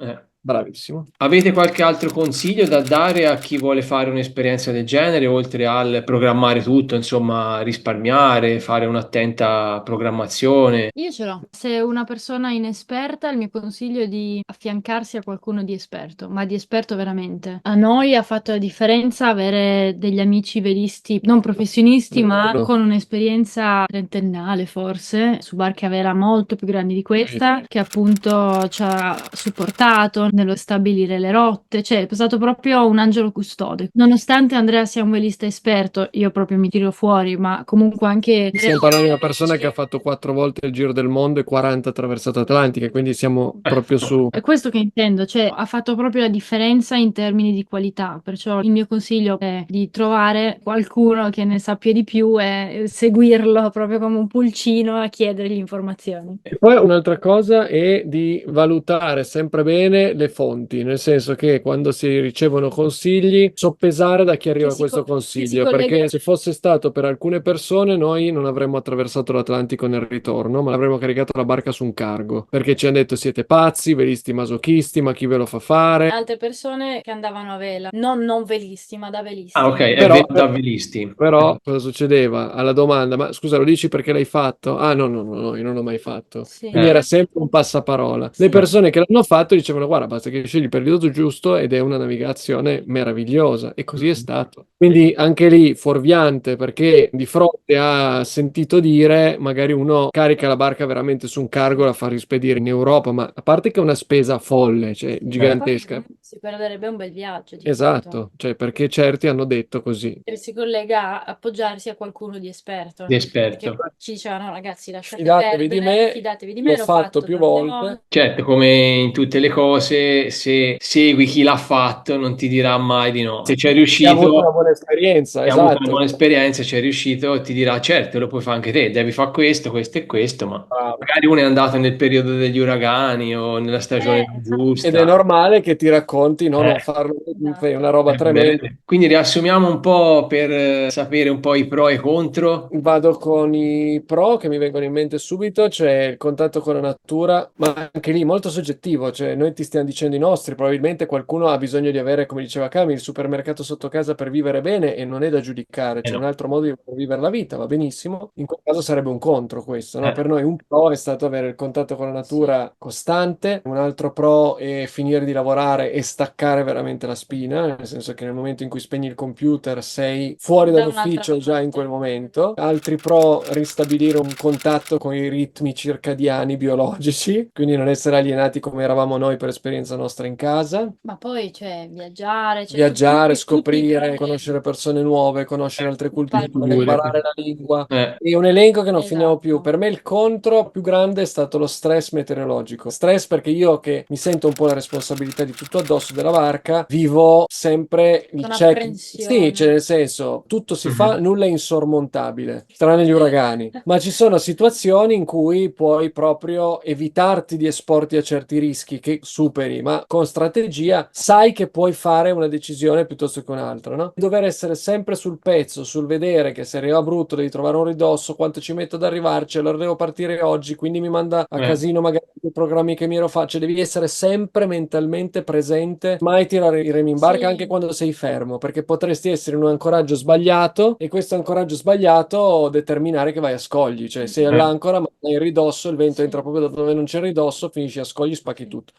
Bravissimo. Avete qualche altro consiglio da dare a chi vuole fare un'esperienza del genere, oltre al programmare tutto, insomma, risparmiare, fare un'attenta programmazione? Io ce l'ho. Se una persona è inesperta, il mio consiglio è di affiancarsi a qualcuno di esperto, ma di esperto veramente. A noi ha fatto la differenza avere degli amici velisti, non professionisti, ma No. con un'esperienza trentennale forse, su barche a vela molto più grandi di questa, che appunto ci ha supportato nello stabilire le rotte, cioè è stato proprio un angelo custode. Nonostante Andrea sia un velista esperto, io proprio mi tiro fuori, ma comunque anche... Stiamo parlando di una persona che ha fatto 4 volte il giro del mondo e 40 attraversato Atlantica, quindi siamo proprio su. È questo che intendo, cioè ha fatto proprio la differenza in termini di qualità, perciò il mio consiglio è di trovare qualcuno che ne sappia di più e seguirlo proprio come un pulcino a chiedergli informazioni. E poi un'altra cosa è di valutare sempre bene le fonti, nel senso che quando si ricevono consigli, soppesare da chi arriva questo che si consiglio, collega... perché se fosse stato per alcune persone noi non avremmo attraversato l'Atlantico nel ritorno, ma avremmo caricato la barca su un cargo, perché ci hanno detto siete pazzi, velisti masochisti, ma chi ve lo fa fare? Altre persone che andavano a vela, non velisti, ma da Ah, velisti. ok, è Però, vero da velisti. però cosa succedeva? Alla domanda, ma scusa, lo dici perché l'hai fatto? Ah, no, no, no, no, io non l'ho mai fatto. Sì. Quindi era sempre un passaparola. Le persone che l'hanno fatto dicevano, guarda, basta che scegli il periodo giusto ed è una navigazione meravigliosa. E così è stato. Quindi anche lì fuorviante, perché di fronte a sentito dire, magari uno carica la barca veramente su un cargo e la fa rispedire in Europa, ma a parte che è una spesa folle, cioè gigantesca. Si perderebbe un bel viaggio di fatto. Esatto, cioè perché certi hanno detto così. E si collega a appoggiarsi a qualcuno di esperto. Di esperto. Perché ci dicevano, ragazzi, lasciate Fidatevi di perdere, me, fidatevi di me, l'ho fatto più tante volte. Certo, come in tutte le cose, se segui chi l'ha fatto, non ti dirà mai di no. Se ci è Chi ha avuto una riuscito, buona esperienza, e ha avuto una esatto. buona esperienza, ci è riuscito, ti dirà, certo, lo puoi fare anche te, devi fare questo e questo, ma Bravo. magari uno è andato nel periodo degli uragani o nella stagione non Ed è giusta. normale che ti racconti, no, non Eh. farlo, fai una Esatto. roba tremenda. Bene. Quindi riassumiamo un po' per sapere un po' i pro e i contro. Vado con i pro che mi vengono in mente subito, c'è il contatto con la natura, ma anche lì molto soggettivo, cioè noi ti stiamo dicendo i nostri, probabilmente qualcuno ha bisogno di avere, come diceva Cami, il supermercato sotto casa per vivere bene e non è da giudicare, c'è un No. altro modo di vivere la vita, va benissimo, in quel caso sarebbe un contro questo, no? Eh. Per noi un pro è stato avere il contatto con la natura costante, un altro pro è finire di lavorare e staccare veramente la spina, nel senso che nel momento in cui spegni il computer sei fuori Da un'altra dall'ufficio già in parte. quel momento. Altri pro, ristabilire un contatto con i ritmi circadiani biologici, quindi non essere alienati come eravamo noi per esperienza nostra in casa. Ma poi, cioè, viaggiare, cioè, Viaggiare, tutti i scoprire, problemi. conoscere persone nuove, conoscere altre culture, Culture. imparare la lingua. Eh. E un elenco che non finiamo Esatto. più. Per me il contro più grande è stato lo stress meteorologico. Stress perché io che mi sento un po' la responsabilità di tutto addosso della barca, vivo sempre il Con check. apprensione. Sì, cioè nel senso, tutto si fa, Mhm. nulla è insormontabile, tranne gli uragani. Ma ci sono situazioni in cui puoi proprio evitarti di esporti a certi rischi che superi magari, ma con strategia sai che puoi fare una decisione piuttosto che un'altra, no? Dover essere sempre sul pezzo, sul vedere che se arriva brutto devi trovare un ridosso, quanto ci metto ad arrivarci, allora devo partire oggi, quindi mi manda a casino magari i programmi che mi ero faccio, devi essere sempre mentalmente presente, mai tirare i remi in barca anche quando sei fermo, perché potresti essere in un ancoraggio sbagliato e questo ancoraggio sbagliato determinare che vai a scogli, cioè sei all'ancora ma hai il ridosso, il vento entra proprio da dove non c'è il ridosso, finisci a scogli, spacchi tutto.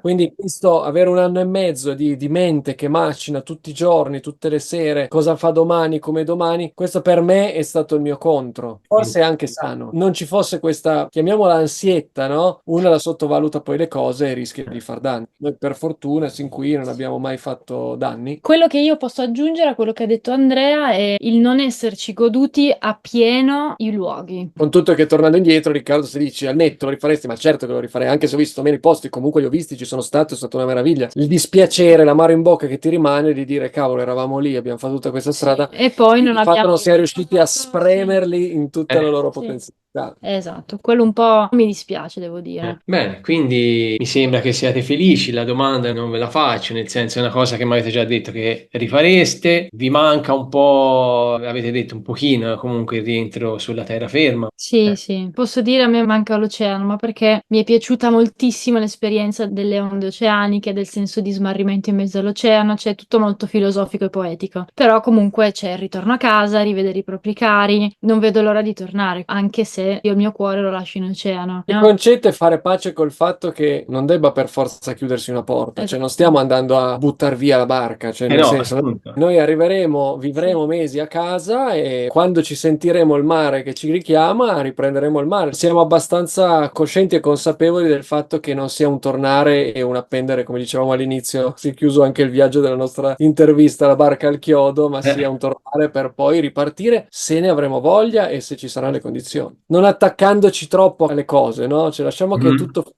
Quindi questo, avere 1 anno e mezzo di mente che macina tutti i giorni, tutte le sere, cosa fa domani, come domani, questo per me è stato il mio contro. Forse è anche sano. Non ci fosse questa, chiamiamola ansietta, no? Una la sottovaluta poi le cose e rischia di far danni. Noi per fortuna sin qui non abbiamo mai fatto danni. Quello che io posso aggiungere a quello che ha detto Andrea è il non esserci goduti appieno i luoghi. Con tutto che tornando indietro, Riccardo, se dici al netto lo rifaresti, ma certo che lo rifarei, anche se ho visto meno i posti, comunque li ho visti, ci sono stato, è stata una meraviglia. Il dispiacere, l'amaro in bocca che ti rimane di dire, cavolo, eravamo lì, abbiamo fatto tutta questa strada, E poi non di fatto abbiamo non si è riusciti a spremerli in tutta la loro Sì. potenzialità. Esatto, quello un po' mi dispiace, devo dire. Bene, quindi mi sembra che siate felici, la domanda non ve la faccio, nel senso è una cosa che mi avete già detto che rifareste, vi manca un po', avete detto un pochino comunque il rientro sulla terraferma. Sì, sì, posso dire a me manca l'oceano, ma perché mi è piaciuta moltissimo l'esperienza delle onde oceaniche, del senso di smarrimento in mezzo all'oceano, c'è tutto molto filosofico e poetico. Però comunque c'è il ritorno a casa, rivedere i propri cari, non vedo l'ora di tornare, anche se io il mio cuore lo lascio in oceano. Il No? concetto è fare pace col fatto che non debba per forza chiudersi una porta, cioè non stiamo andando a buttare via la barca, cioè nel No, senso appunto. noi arriveremo, vivremo mesi a casa e quando ci sentiremo il mare che ci richiama riprenderemo il mare. Siamo abbastanza coscienti e consapevoli del fatto che non sia un tornare e un appendere, come dicevamo all'inizio, si è chiuso anche il viaggio della nostra intervista, la barca al chiodo, ma sia un tornare per poi ripartire se ne avremo voglia e se ci saranno le condizioni. Non attaccandoci troppo alle cose, no? Cioè lasciamo che tutto finisca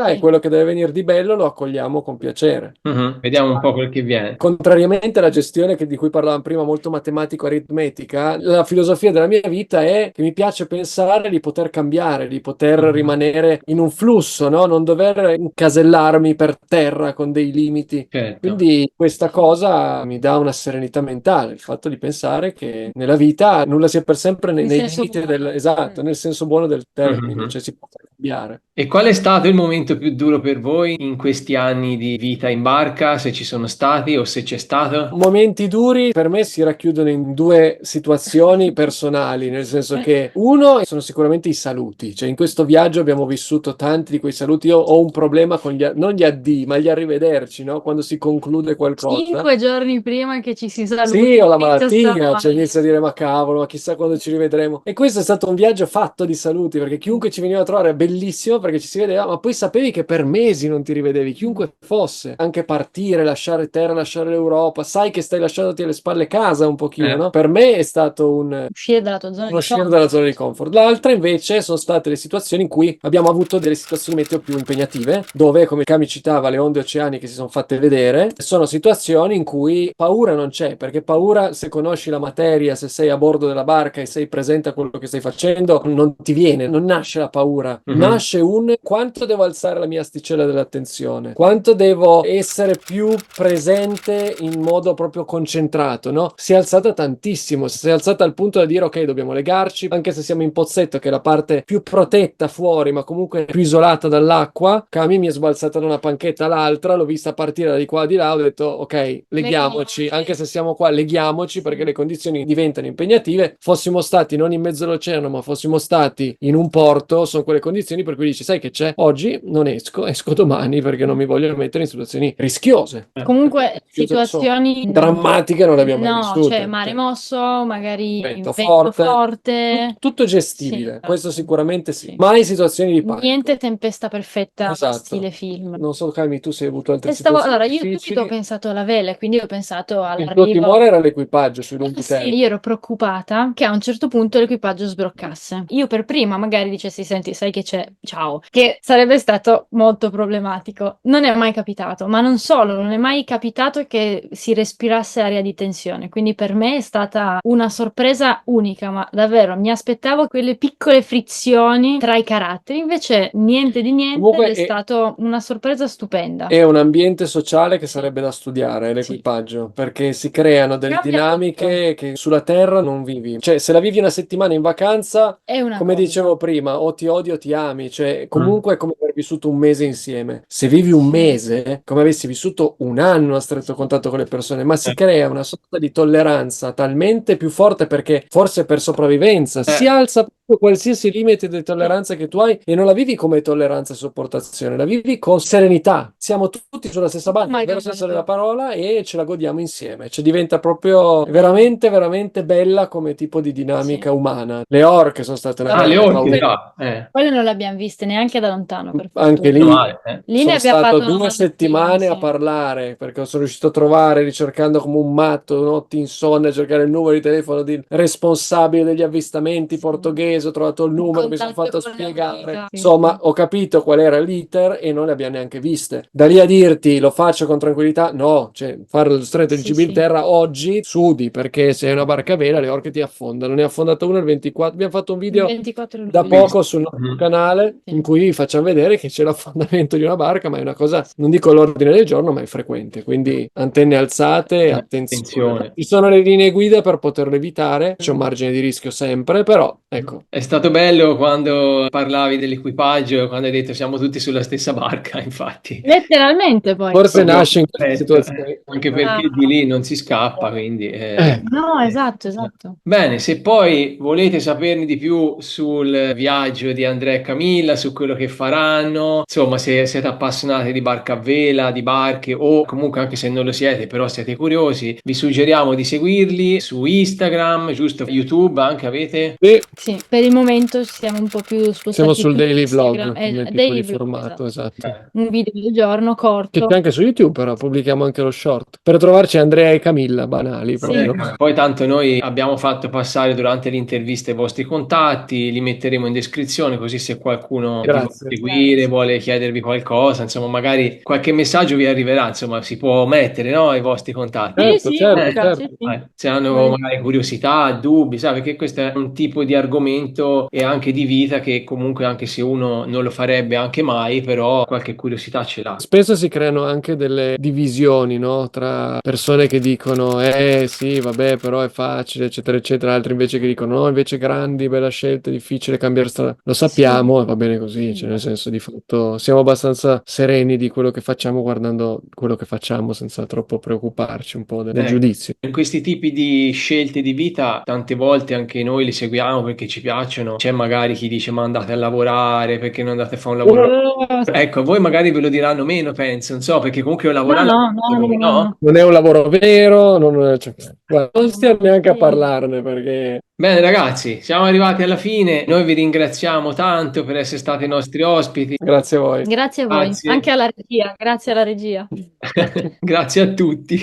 e quello che deve venire di bello lo accogliamo con piacere. Vediamo un po' quel che viene. Contrariamente alla gestione di cui parlavamo prima, molto matematico-aritmetica, la filosofia della mia vita è che mi piace pensare di poter cambiare, di poter rimanere in un flusso, no? Non dover incasellarmi per terra con dei limiti. Certo. Quindi questa cosa mi dà una serenità mentale, il fatto di pensare che nella vita nulla sia per sempre nei senso limiti buono. esatto, nel senso buono del termine, cioè si può cambiare. E qual è stato il momento più duro per voi in questi anni di vita in barca, se ci sono stati o se c'è stato? Momenti duri per me si racchiudono in 2 situazioni personali, nel senso che uno sono sicuramente i saluti, cioè in questo viaggio abbiamo vissuto tanti di quei saluti. Io ho un problema con non gli addii, ma gli arrivederci, no? Quando si conclude qualcosa. 5 giorni prima che ci si saluti. Sì, ho la inizia sta malattia, noia. cioè inizio a dire ma cavolo, ma chissà quando ci rivedremo. E questo è stato un viaggio fatto di saluti, perché chiunque ci veniva a trovare è bellissimo perché ci si vedeva, ma poi sapevi che per mesi non ti rivedevi, chiunque fosse. Anche partire, lasciare terra, lasciare l'Europa, sai che stai lasciandoti alle spalle casa un pochino, no? Per me è stato Uscire dalla tua zona uno di uscire comfort. dalla zona di comfort. L'altra invece sono state le situazioni in cui abbiamo avuto delle situazioni meteo più impegnative, dove come Cami citava le onde oceaniche si sono fatte vedere, sono situazioni in cui paura non c'è, perché paura se conosci la materia, se sei a bordo della barca e sei presente a quello che stai facendo, non ti viene, non nasce la paura, nasce quanto devo alzare la mia asticella dell'attenzione, quanto devo essere più presente in modo proprio concentrato, no? Si è alzata tantissimo, si è alzata al punto da dire ok, dobbiamo legarci, anche se siamo in Pozzetto, che è la parte più protetta fuori, ma comunque più isolata dall'acqua. Cami mi è sbalzata da una panchetta all'altra, l'ho vista partire da di qua di là, ho detto ok, leghiamoci, anche se siamo qua, leghiamoci perché le condizioni diventano impegnative. Fossimo stati non in mezzo all'oceano, ma fossimo stati in un porto, sono quelle condizioni per cui dici, sai che c'è? Oggi non esco domani perché non mi voglio mettere in situazioni rischiose. Comunque situazioni Drammatiche non le abbiamo mai no, vissute. cioè mare mosso, magari Vento vento forte. forte. Tutto gestibile, Sì. questo sicuramente sì. Sì. Mai situazioni di panico. Niente tempesta perfetta Esatto. stile film. Non so, Cami, tu se hai avuto altre Allora, io situazioni subito ho difficili. pensato alla vela, quindi ho pensato Il tuo all'arrivo. timore era l'equipaggio sui lunghi Sì, termini. io ero preoccupata che a un certo punto l'equipaggio sbroccasse. Io per prima magari dicessi, senti, sai che c'è, ciao. Che sarebbe stato stato molto problematico. Non è mai capitato, ma non solo, non è mai capitato che si respirasse aria di tensione, quindi per me è stata una sorpresa unica, ma davvero mi aspettavo quelle piccole frizioni tra i caratteri, invece niente di niente, Comunque ed è stato una sorpresa stupenda. è un ambiente sociale che sarebbe da studiare, l'equipaggio, perché si creano delle Cambia dinamiche che sulla Terra non vivi. Cioè, se la vivi una settimana in vacanza, È una come cosa. dicevo prima, o ti odi o ti ami, cioè comunque è come aver vissuto un mese insieme. Se vivi un Sì. mese, come avessi vissuto un anno a stretto contatto con le persone, ma si crea una sorta di tolleranza talmente più forte perché forse per sopravvivenza si alza proprio qualsiasi limite di tolleranza che tu hai e non la vivi come tolleranza e sopportazione, la vivi con serenità. Siamo tutti sulla stessa barca, my nel vero God. senso della parola, e ce la godiamo insieme. Cioè diventa proprio veramente, veramente bella come tipo di dinamica Sì. umana. Le orche sono state una Ah, le grande orche paura. già. Quelle non le abbiamo viste neanche da lontano, per Anche fortuna. lì Male, Lì sono ne abbiamo stato fatto una 2 mattina, settimane a sì. parlare perché sono riuscito a trovare, ricercando come un matto, notti insonne, a cercare il numero di telefono del responsabile degli avvistamenti portoghese. Ho trovato il numero, mi sono fatto Contatto con le spiegare. autorità. Sì, Insomma, sì. ho capito qual era l'iter e non le abbiamo neanche viste. Da lì a dirti lo faccio con tranquillità, no, cioè fare lo stretto di Sì, sì. Gibilterra oggi sudi perché se hai una barca a vela le orche ti affondano. Ne ha affondata una il 24. Abbiamo fatto un Il video 24 da luglio. poco sul nostro canale Sì. in cui vi facciamo vedere che c'è l'affondamento di una barca, ma è una cosa, non dico all'ordine del giorno, ma è frequente. Quindi antenne alzate, attenzione. Attenzione. Ci sono le linee guida per poterlo evitare, c'è un margine di rischio sempre, però ecco. È stato bello quando parlavi dell'equipaggio, quando hai detto siamo tutti sulla stessa barca, infatti. Letteralmente poi. Forse Proprio nasce in queste perfetto, situazioni. anche perché di lì non si scappa, quindi... No, esatto, esatto. Bene, se poi volete saperne di più sul viaggio di Andrea e Camilla, su quello che faranno, insomma, se siete appassionati di barca a vela, di barche o comunque anche se non lo siete, però siete curiosi, vi suggeriamo di seguirli su Instagram, giusto? YouTube anche avete? Sì, Sì, per il momento siamo un po' più spostati siamo sul su daily Instagram. vlog come tipo Daily di vlog, formato, esatto. un video al giorno Che corto. c'è anche su YouTube, però pubblichiamo anche lo short. Per trovarci Andrea e Camilla, banali Sì. proprio. Poi tanto noi abbiamo fatto passare durante l'intervista i vostri contatti, li metteremo in descrizione così se qualcuno vi vuole Grazie. seguire, vuole chiedervi qualcosa, insomma magari qualche messaggio vi arriverà, insomma si può mettere, no, i vostri contatti. Sì, Certo, sì, certo, Luca, certo. sì, sì. Se hanno magari curiosità, dubbi, sai, perché questo è un tipo di argomento e anche di vita che comunque anche se uno non lo farebbe anche mai, però qualche curiosità ce l'ha. Spesso si creano anche delle divisioni, no? Tra persone che dicono, sì, vabbè, però è facile, eccetera, eccetera, altri invece che dicono, no, invece grandi, bella scelta, è difficile cambiare strada. Lo sappiamo e va bene così, cioè nel senso di fatto siamo abbastanza sereni di quello che facciamo guardando quello che facciamo senza troppo preoccuparci un po' del giudizio. In questi tipi di scelte di vita, tante volte anche noi li seguiamo perché ci piacciono. C'è magari chi dice ma andate a lavorare, perché non andate a fare un lavoro? Ecco, a voi magari ve lo diranno meno, penso, non so, perché comunque lavorare, no? Non è un lavoro vero, cioè, guarda, non stiamo neanche a parlarne perché... Bene ragazzi, siamo arrivati alla fine, noi vi ringraziamo tanto per essere stati i nostri ospiti. Grazie a voi. Grazie a voi, Grazie. anche alla regia, grazie alla regia. Grazie a tutti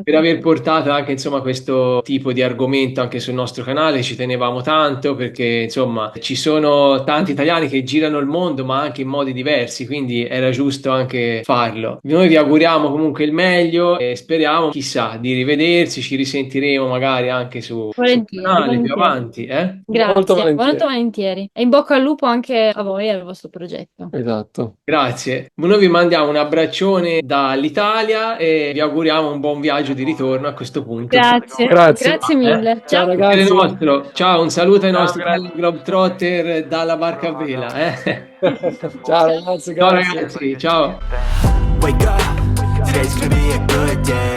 per aver portato anche insomma questo tipo di argomento anche sul nostro canale, ci tenevamo tanto perché insomma ci sono tanti italiani che girano il mondo ma anche in modi diversi, quindi era giusto anche farlo. Noi vi auguriamo comunque il meglio e speriamo chissà di rivedersi, ci risentiremo magari anche sul canale più avanti. Grazie, Molto volentieri. molto volentieri. E in bocca al lupo anche a voi e al vostro progetto. Esatto. Grazie. Noi vi mandiamo un abbraccione dall'Italia e vi auguriamo un buon viaggio di ritorno a questo punto. Grazie, Grazie. grazie mille. Ciao, Ciao. ragazzi. Ciao, un saluto ai nostri Globetrotter dalla barca a vela. Ciao ragazzi, Ciao grazie. ragazzi, ciao. Wake up, today's gonna be a good day.